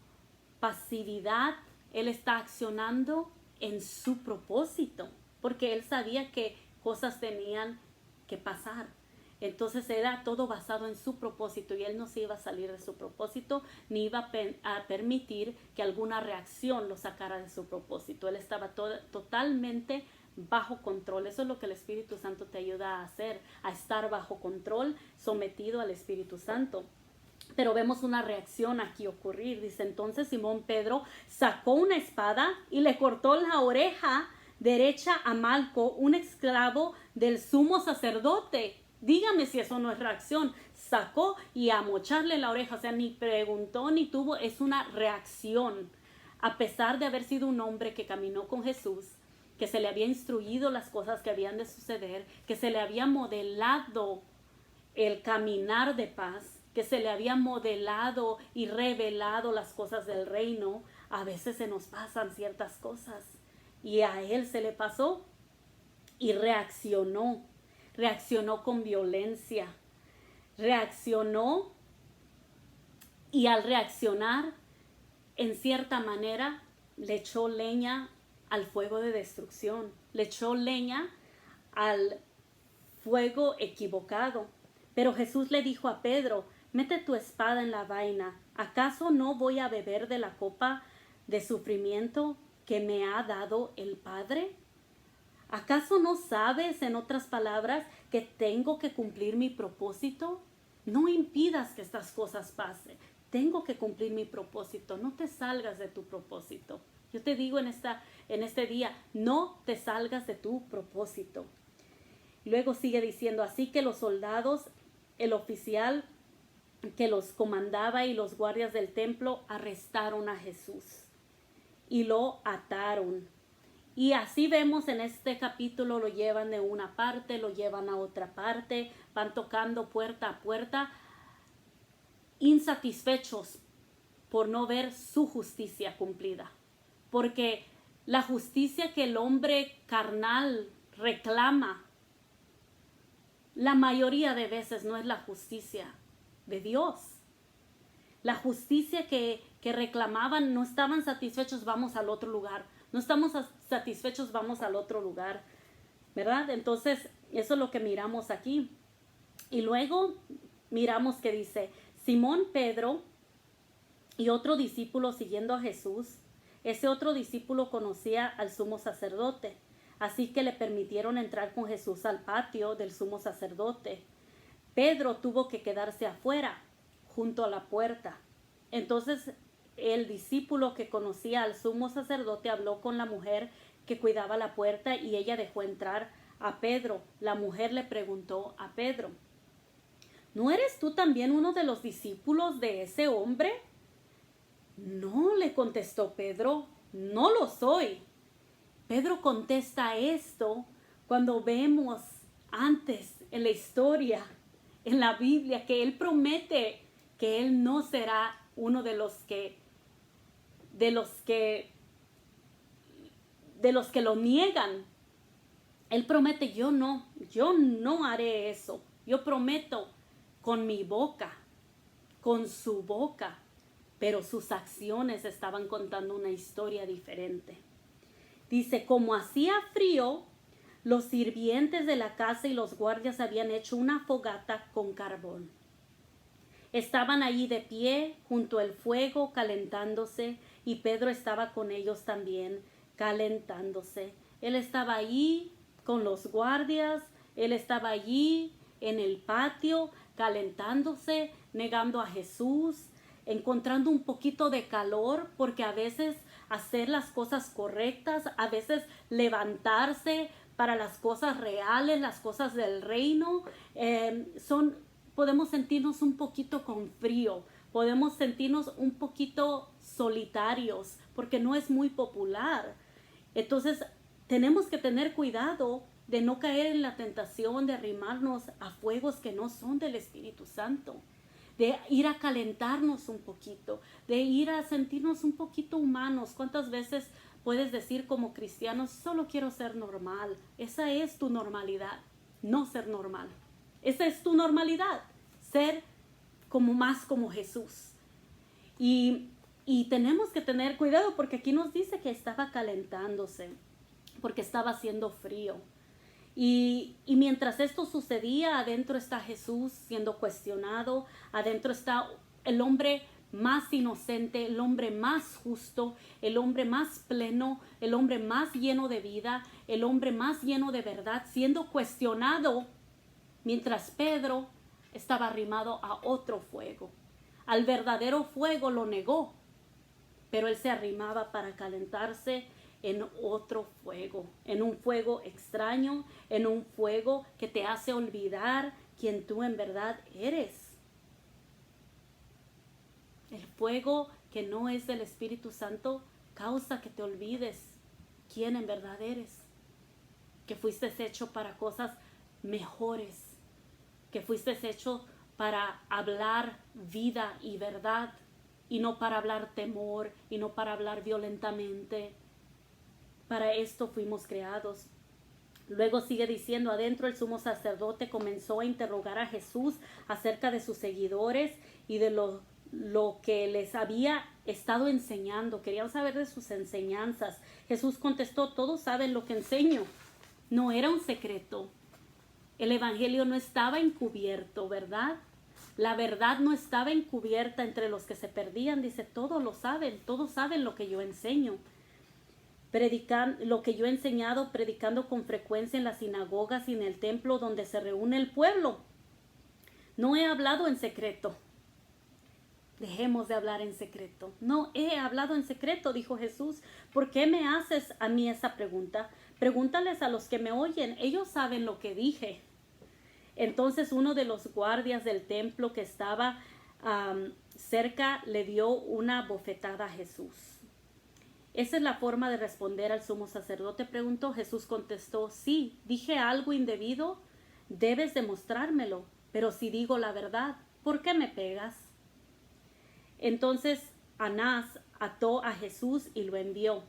pasividad. Él está accionando en su propósito, porque él sabía que cosas tenían que pasar. Entonces era todo basado en su propósito y él no se iba a salir de su propósito ni iba a permitir que alguna reacción lo sacara de su propósito. Él estaba totalmente bajo control. Eso es lo que el Espíritu Santo te ayuda a hacer, a estar bajo control, sometido al Espíritu Santo. Pero vemos una reacción aquí ocurrir. Dice, entonces Simón Pedro sacó una espada y le cortó la oreja derecha a Malco, un esclavo del sumo sacerdote. Dígame si eso no es reacción. Sacó y a mocharle la oreja, o sea, ni preguntó ni tuvo, es una reacción. A pesar de haber sido un hombre que caminó con Jesús, que se le había instruido las cosas que habían de suceder, que se le había modelado el caminar de paz, que se le había modelado y revelado las cosas del reino, a veces se nos pasan ciertas cosas. Y a él se le pasó y reaccionó con violencia, reaccionó y al reaccionar, en cierta manera, le echó leña al fuego de destrucción, le echó leña al fuego equivocado. Pero Jesús le dijo a Pedro, mete tu espada en la vaina. ¿Acaso no voy a beber de la copa de sufrimiento que me ha dado el Padre? ¿Acaso no sabes, en otras palabras, que tengo que cumplir mi propósito? No impidas que estas cosas pasen. Tengo que cumplir mi propósito. No te salgas de tu propósito. Yo te digo en este día, no te salgas de tu propósito. Luego sigue diciendo, así que los soldados, el oficial que los comandaba y los guardias del templo arrestaron a Jesús y lo ataron. Y así vemos en este capítulo, lo llevan de una parte, lo llevan a otra parte, van tocando puerta a puerta, insatisfechos por no ver su justicia cumplida. Porque la justicia que el hombre carnal reclama, la mayoría de veces no es la justicia de Dios. La justicia que reclamaban, no estaban satisfechos, vamos al otro lugar. No estamos satisfechos, vamos al otro lugar, ¿verdad? Entonces, eso es lo que miramos aquí. Y luego miramos que dice, Simón Pedro y otro discípulo siguiendo a Jesús. Ese otro discípulo conocía al sumo sacerdote, así que le permitieron entrar con Jesús al patio del sumo sacerdote. Pedro tuvo que quedarse afuera, junto a la puerta. Entonces el discípulo que conocía al sumo sacerdote habló con la mujer que cuidaba la puerta y ella dejó entrar a Pedro. La mujer le preguntó a Pedro, ¿no eres tú también uno de los discípulos de ese hombre? No, le contestó Pedro, no lo soy. Pedro contesta esto cuando vemos antes en la historia, en la Biblia, que él promete que él no será uno de los que lo niegan. Él promete, yo no haré eso. Yo prometo con mi boca, con su boca, pero sus acciones estaban contando una historia diferente. Dice, como hacía frío, los sirvientes de la casa y los guardias habían hecho una fogata con carbón. Estaban allí de pie junto al fuego calentándose y Pedro estaba con ellos también calentándose. Él estaba allí con los guardias, él estaba allí en el patio calentándose, negando a Jesús, encontrando un poquito de calor, porque a veces hacer las cosas correctas, a veces levantarse para las cosas reales, las cosas del reino, podemos sentirnos un poquito con frío, podemos sentirnos un poquito solitarios, porque no es muy popular. Entonces, tenemos que tener cuidado de no caer en la tentación de arrimarnos a fuegos que no son del Espíritu Santo, de ir a calentarnos un poquito, de ir a sentirnos un poquito humanos. ¿Cuántas veces puedes decir como cristianos, solo quiero ser normal? Esa es tu normalidad, no ser normal. Esa es tu normalidad, ser más como Jesús. Y tenemos que tener cuidado porque aquí nos dice que estaba calentándose, porque estaba haciendo frío. Y mientras esto sucedía, adentro está Jesús siendo cuestionado, adentro está el hombre más inocente, el hombre más justo, el hombre más pleno, el hombre más lleno de vida, el hombre más lleno de verdad, siendo cuestionado, mientras Pedro estaba arrimado a otro fuego. Al verdadero fuego lo negó, pero él se arrimaba para calentarse en otro fuego, en un fuego extraño, en un fuego que te hace olvidar quién tú en verdad eres. El fuego que no es del Espíritu Santo causa que te olvides quién en verdad eres, que fuiste hecho para cosas mejores, que fuiste hecho para hablar vida y verdad, y no para hablar temor, y no para hablar violentamente. Para esto fuimos creados. Luego sigue diciendo, adentro el sumo sacerdote comenzó a interrogar a Jesús acerca de sus seguidores y de lo que les había estado enseñando. Querían saber de sus enseñanzas. Jesús contestó, todos saben lo que enseño. No era un secreto. El evangelio no estaba encubierto, ¿verdad? La verdad no estaba encubierta entre los que se perdían. Dice, todos saben lo que yo enseño. Lo que yo he enseñado, predicando con frecuencia en las sinagogas y en el templo donde se reúne el pueblo. No he hablado en secreto. Dejemos de hablar en secreto. No he hablado en secreto, dijo Jesús. ¿Por qué me haces a mí esa pregunta? Pregúntales a los que me oyen. Ellos saben lo que dije. Entonces uno de los guardias del templo que estaba cerca le dio una bofetada a Jesús. ¿Esa es la forma de responder al sumo sacerdote?, preguntó. Jesús contestó, sí, dije algo indebido, debes demostrármelo, pero si digo la verdad, ¿por qué me pegas? Entonces Anás ató a Jesús y lo envió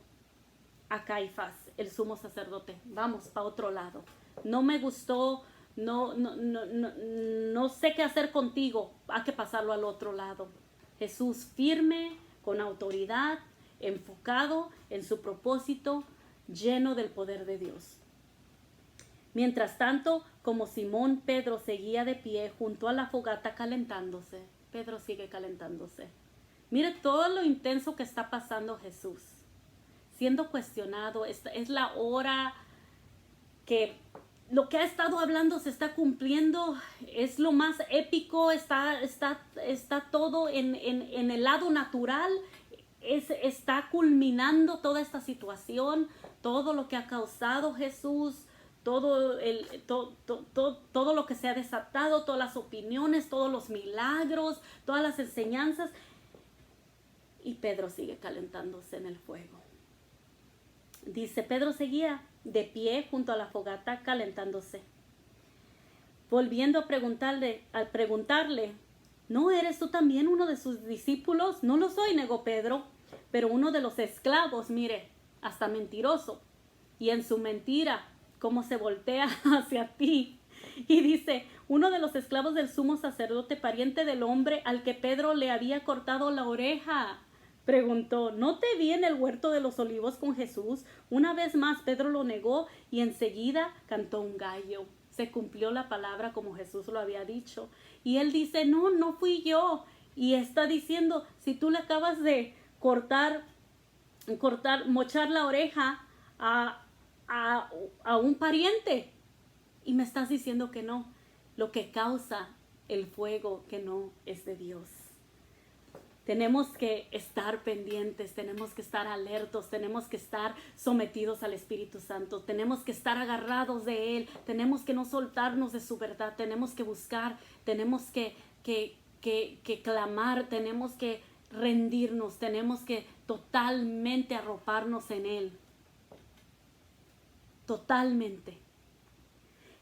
a Caifás, el sumo sacerdote. Vamos para otro lado. No me gustó, no sé qué hacer contigo, hay que pasarlo al otro lado. Jesús firme, con autoridad, enfocado en su propósito, lleno del poder de Dios. Mientras tanto, como Simón Pedro seguía de pie junto a la fogata calentándose, Pedro sigue calentándose. Mire todo lo intenso que está pasando Jesús, siendo cuestionado. Es la hora que lo que ha estado hablando se está cumpliendo, es lo más épico, está todo en el lado natural. Está culminando toda esta situación, todo lo que ha causado Jesús, todo lo que se ha desatado, todas las opiniones, todos los milagros, todas las enseñanzas. Y Pedro sigue calentándose en el fuego. Dice, Pedro seguía de pie junto a la fogata calentándose. Volviendo a preguntarle, ¿no eres tú también uno de sus discípulos? No lo soy, negó Pedro, pero uno de los esclavos, mire, hasta mentiroso. Y en su mentira, cómo se voltea hacia ti. Y dice, uno de los esclavos del sumo sacerdote, pariente del hombre al que Pedro le había cortado la oreja. Preguntó, ¿no te vi en el huerto de los olivos con Jesús? Una vez más Pedro lo negó y enseguida cantó un gallo. Se cumplió la palabra como Jesús lo había dicho. Y él dice, no fui yo. Y está diciendo, si tú le acabas de mochar la oreja a un pariente y me estás diciendo que no, lo que causa el fuego que no es de Dios. Tenemos que estar pendientes, tenemos que estar alertos, tenemos que estar sometidos al Espíritu Santo, tenemos que estar agarrados de Él, tenemos que no soltarnos de su verdad, tenemos que buscar, tenemos que clamar, tenemos que rendirnos, tenemos que totalmente arroparnos en Él. Totalmente.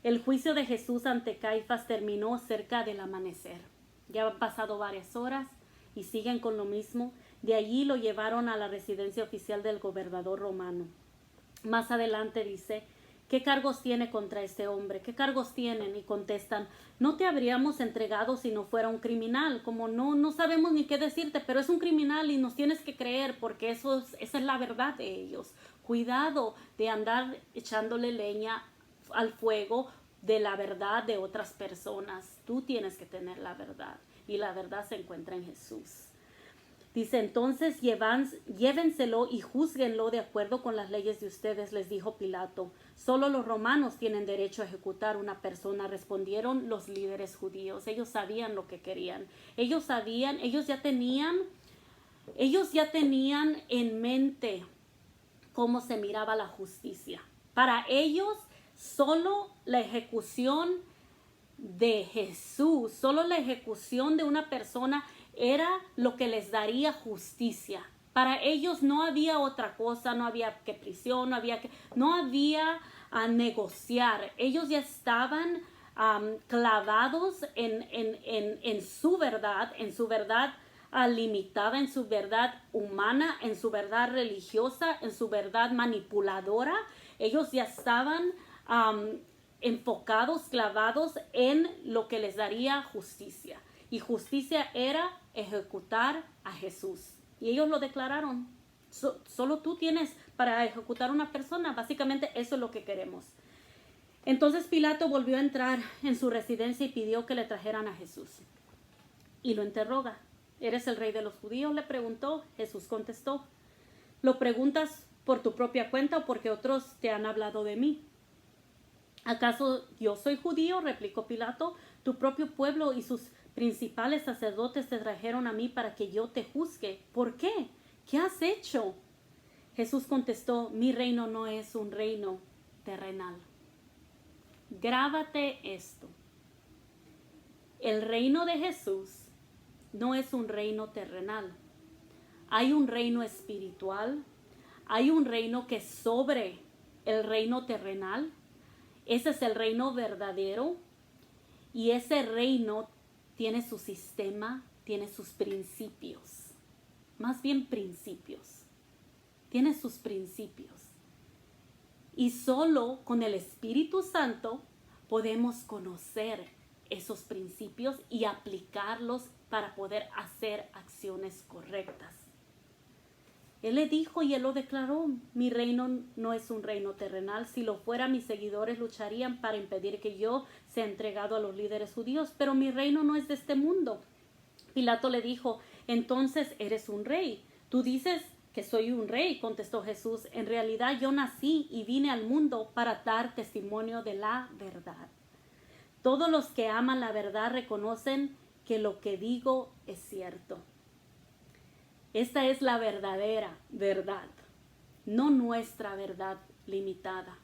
El juicio de Jesús ante Caifás terminó cerca del amanecer. Ya han pasado varias horas y siguen con lo mismo. De allí lo llevaron a la residencia oficial del gobernador romano. Más adelante dice, ¿qué cargos tiene contra este hombre? ¿Qué cargos tienen? Y contestan, no te habríamos entregado si no fuera un criminal. Como no sabemos ni qué decirte, pero es un criminal y nos tienes que creer porque esa es la verdad de ellos. Cuidado de andar echándole leña al fuego de la verdad de otras personas. Tú tienes que tener la verdad y la verdad se encuentra en Jesús. Dice, entonces llévenselo y júzguenlo de acuerdo con las leyes de ustedes, les dijo Pilato. Solo los romanos tienen derecho a ejecutar una persona, respondieron los líderes judíos. Ellos sabían lo que querían. Ellos ya tenían en mente cómo se miraba la justicia. Para ellos, solo la ejecución de Jesús, solo la ejecución de una persona era lo que les daría justicia. Para ellos no había otra cosa, no había que prisión, no había a negociar. Ellos ya estaban clavados en su verdad limitada, en su verdad humana, en su verdad religiosa, en su verdad manipuladora. Ellos ya estaban enfocados, clavados en lo que les daría justicia. Y justicia era ejecutar a Jesús. Y ellos lo declararon. Solo tú tienes para ejecutar a una persona. Básicamente eso es lo que queremos. Entonces Pilato volvió a entrar en su residencia y pidió que le trajeran a Jesús. Y lo interroga. ¿Eres el rey de los judíos?, le preguntó. Jesús contestó, ¿lo preguntas por tu propia cuenta o porque otros te han hablado de mí? ¿Acaso yo soy judío?, replicó Pilato. Tu propio pueblo y sus principales sacerdotes te trajeron a mí para que yo te juzgue. ¿Por qué? ¿Qué has hecho? Jesús contestó, mi reino no es un reino terrenal. Grábate esto. El reino de Jesús no es un reino terrenal. Hay un reino espiritual. Hay un reino que es sobre el reino terrenal. Ese es el reino verdadero. Y ese reino tiene su sistema, tiene sus principios. Más bien principios. Tiene sus principios. Y solo con el Espíritu Santo podemos conocer esos principios y aplicarlos para poder hacer acciones correctas. Él le dijo y él lo declaró, mi reino no es un reino terrenal. Si lo fuera, mis seguidores lucharían para impedir que yo sea entregado a los líderes judíos, pero mi reino no es de este mundo. Pilato le dijo, entonces eres un rey. Tú dices que soy un rey, contestó Jesús. En realidad yo nací y vine al mundo para dar testimonio de la verdad. Todos los que aman la verdad reconocen que lo que digo es cierto. Esta es la verdadera verdad, no nuestra verdad limitada.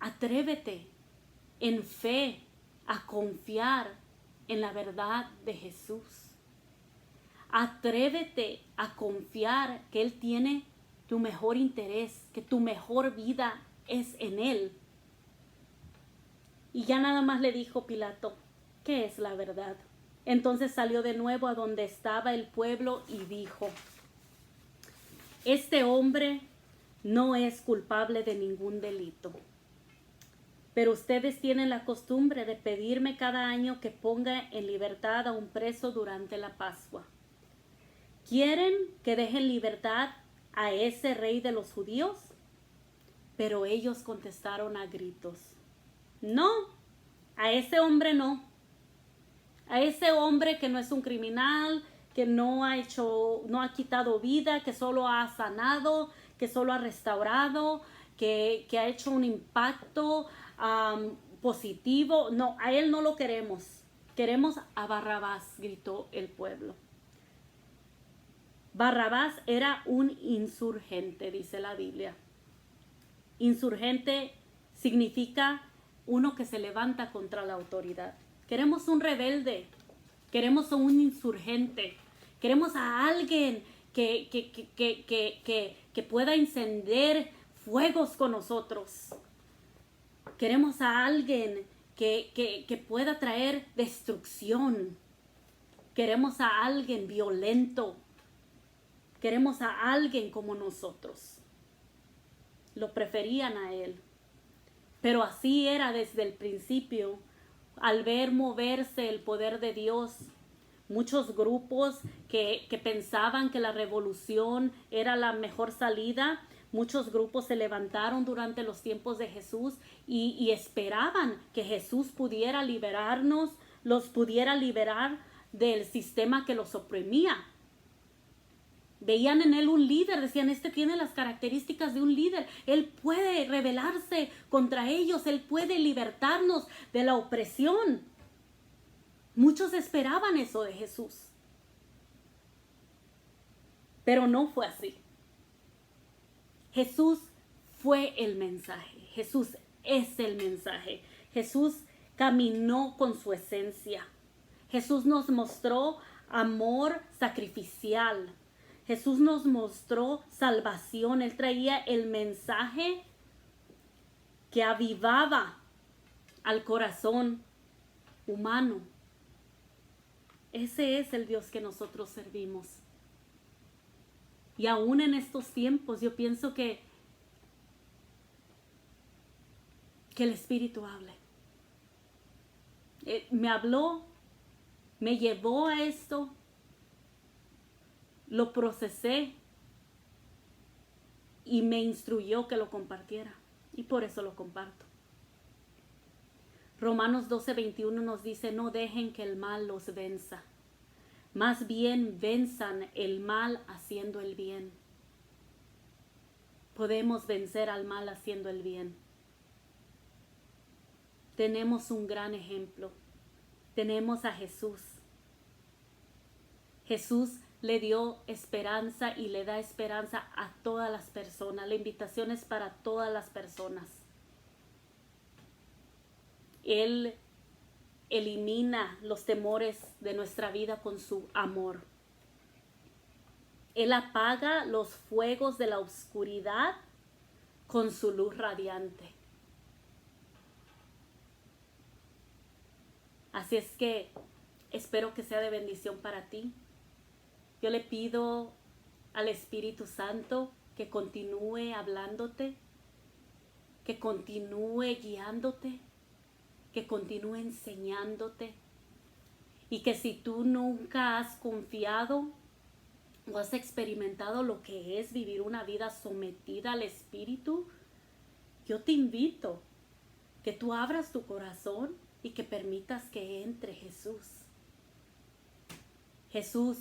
Atrévete en fe a confiar en la verdad de Jesús. Atrévete a confiar que Él tiene tu mejor interés, que tu mejor vida es en Él. Y ya nada más le dijo Pilato, ¿qué es la verdad? Entonces salió de nuevo a donde estaba el pueblo y dijo, este hombre no es culpable de ningún delito. Pero ustedes tienen la costumbre de pedirme cada año que ponga en libertad a un preso durante la Pascua. ¿Quieren que deje en libertad a ese rey de los judíos? Pero ellos contestaron a gritos, no, a ese hombre no. A ese hombre que no es un criminal, que no ha quitado vida, que solo ha sanado, que solo ha restaurado, que ha hecho un impacto positivo. No, a él no lo queremos. Queremos a Barrabás, gritó el pueblo. Barrabás era un insurgente, dice la Biblia. Insurgente significa uno que se levanta contra la autoridad. Queremos un rebelde, queremos un insurgente, queremos a alguien que pueda encender fuegos con nosotros. Queremos a alguien que pueda traer destrucción. Queremos a alguien violento. Queremos a alguien como nosotros. Lo preferían a él. Pero así era desde el principio. Al ver moverse el poder de Dios, muchos grupos que pensaban que la revolución era la mejor salida, muchos grupos se levantaron durante los tiempos de Jesús y esperaban que Jesús pudiera liberarnos, los pudiera liberar del sistema que los oprimía. Veían en él un líder, decían, este tiene las características de un líder, él puede rebelarse contra ellos, él puede libertarnos de la opresión. Muchos esperaban eso de Jesús, pero no fue así. Jesús fue el mensaje, Jesús es el mensaje, Jesús caminó con su esencia, Jesús nos mostró amor sacrificial, Jesús nos mostró salvación. Él traía el mensaje que avivaba al corazón humano. Ese es el Dios que nosotros servimos. Y aún en estos tiempos yo pienso que el Espíritu hable. Me habló, me llevó a esto. Lo procesé y me instruyó que lo compartiera. Y por eso lo comparto. Romanos 12:21 nos dice, no dejen que el mal los venza. Más bien venzan el mal haciendo el bien. Podemos vencer al mal haciendo el bien. Tenemos un gran ejemplo. Tenemos a Jesús. Jesús le dio esperanza y le da esperanza a todas las personas. La invitación es para todas las personas. Él elimina los temores de nuestra vida con su amor. Él apaga los fuegos de la oscuridad con su luz radiante. Así es que espero que sea de bendición para ti. Yo le pido al Espíritu Santo que continúe hablándote, que continúe guiándote, que continúe enseñándote. Y que si tú nunca has confiado o has experimentado lo que es vivir una vida sometida al Espíritu, yo te invito que tú abras tu corazón y que permitas que entre Jesús. Jesús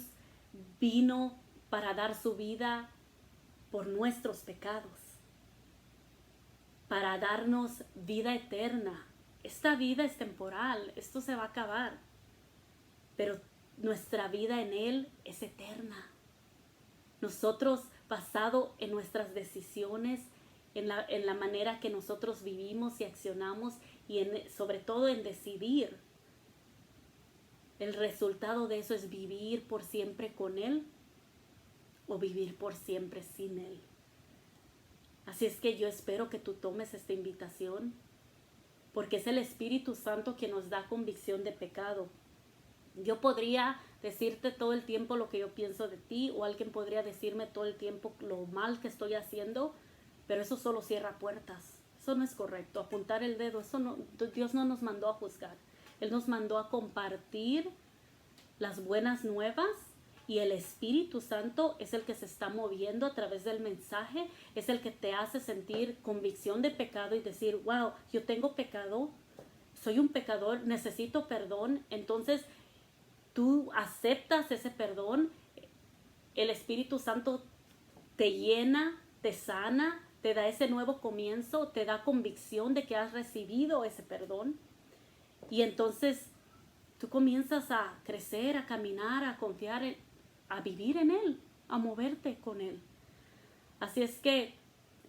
vino para dar su vida por nuestros pecados, para darnos vida eterna. Esta vida es temporal, esto se va a acabar, pero nuestra vida en Él es eterna. Nosotros, basado en nuestras decisiones, en la manera que nosotros vivimos y accionamos, y sobre todo en decidir, el resultado de eso es vivir por siempre con Él o vivir por siempre sin Él. Así es que yo espero que tú tomes esta invitación, porque es el Espíritu Santo que nos da convicción de pecado. Yo podría decirte todo el tiempo lo que yo pienso de ti, o alguien podría decirme todo el tiempo lo mal que estoy haciendo, pero eso solo cierra puertas. Eso no es correcto. Apuntar el dedo, eso no, Dios no nos mandó a juzgar. Él nos mandó a compartir las buenas nuevas, y el Espíritu Santo es el que se está moviendo a través del mensaje, es el que te hace sentir convicción de pecado y decir, wow, yo tengo pecado, soy un pecador, necesito perdón. Entonces tú aceptas ese perdón, el Espíritu Santo te llena, te sana, te da ese nuevo comienzo, te da convicción de que has recibido ese perdón. Y entonces tú comienzas a crecer, a caminar, a confiar, a vivir en Él. a moverte con Él. Así es que,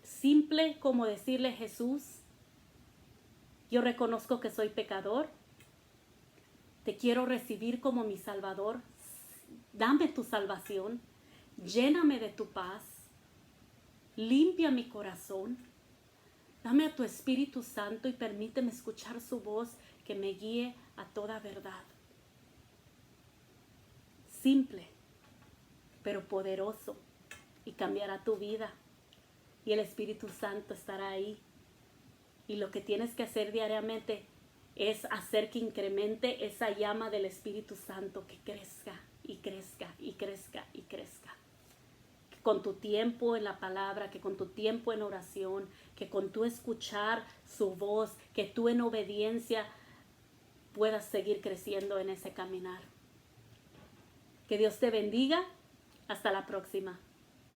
simple como decirle: Jesús, yo reconozco que soy pecador, te quiero recibir como mi Salvador, dame tu salvación, lléname de tu paz, limpia mi corazón, dame a tu Espíritu Santo y permíteme escuchar su voz que me guíe a toda verdad. Simple, pero poderoso, y cambiará tu vida. Y el Espíritu Santo estará ahí. Y lo que tienes que hacer diariamente es hacer que incremente esa llama del Espíritu Santo, que crezca y crezca y crezca y crezca. Que con tu tiempo en la palabra, que con tu tiempo en oración, que con tu escuchar su voz, que tú en obediencia puedas seguir creciendo en ese caminar. Que Dios te bendiga. Hasta la próxima.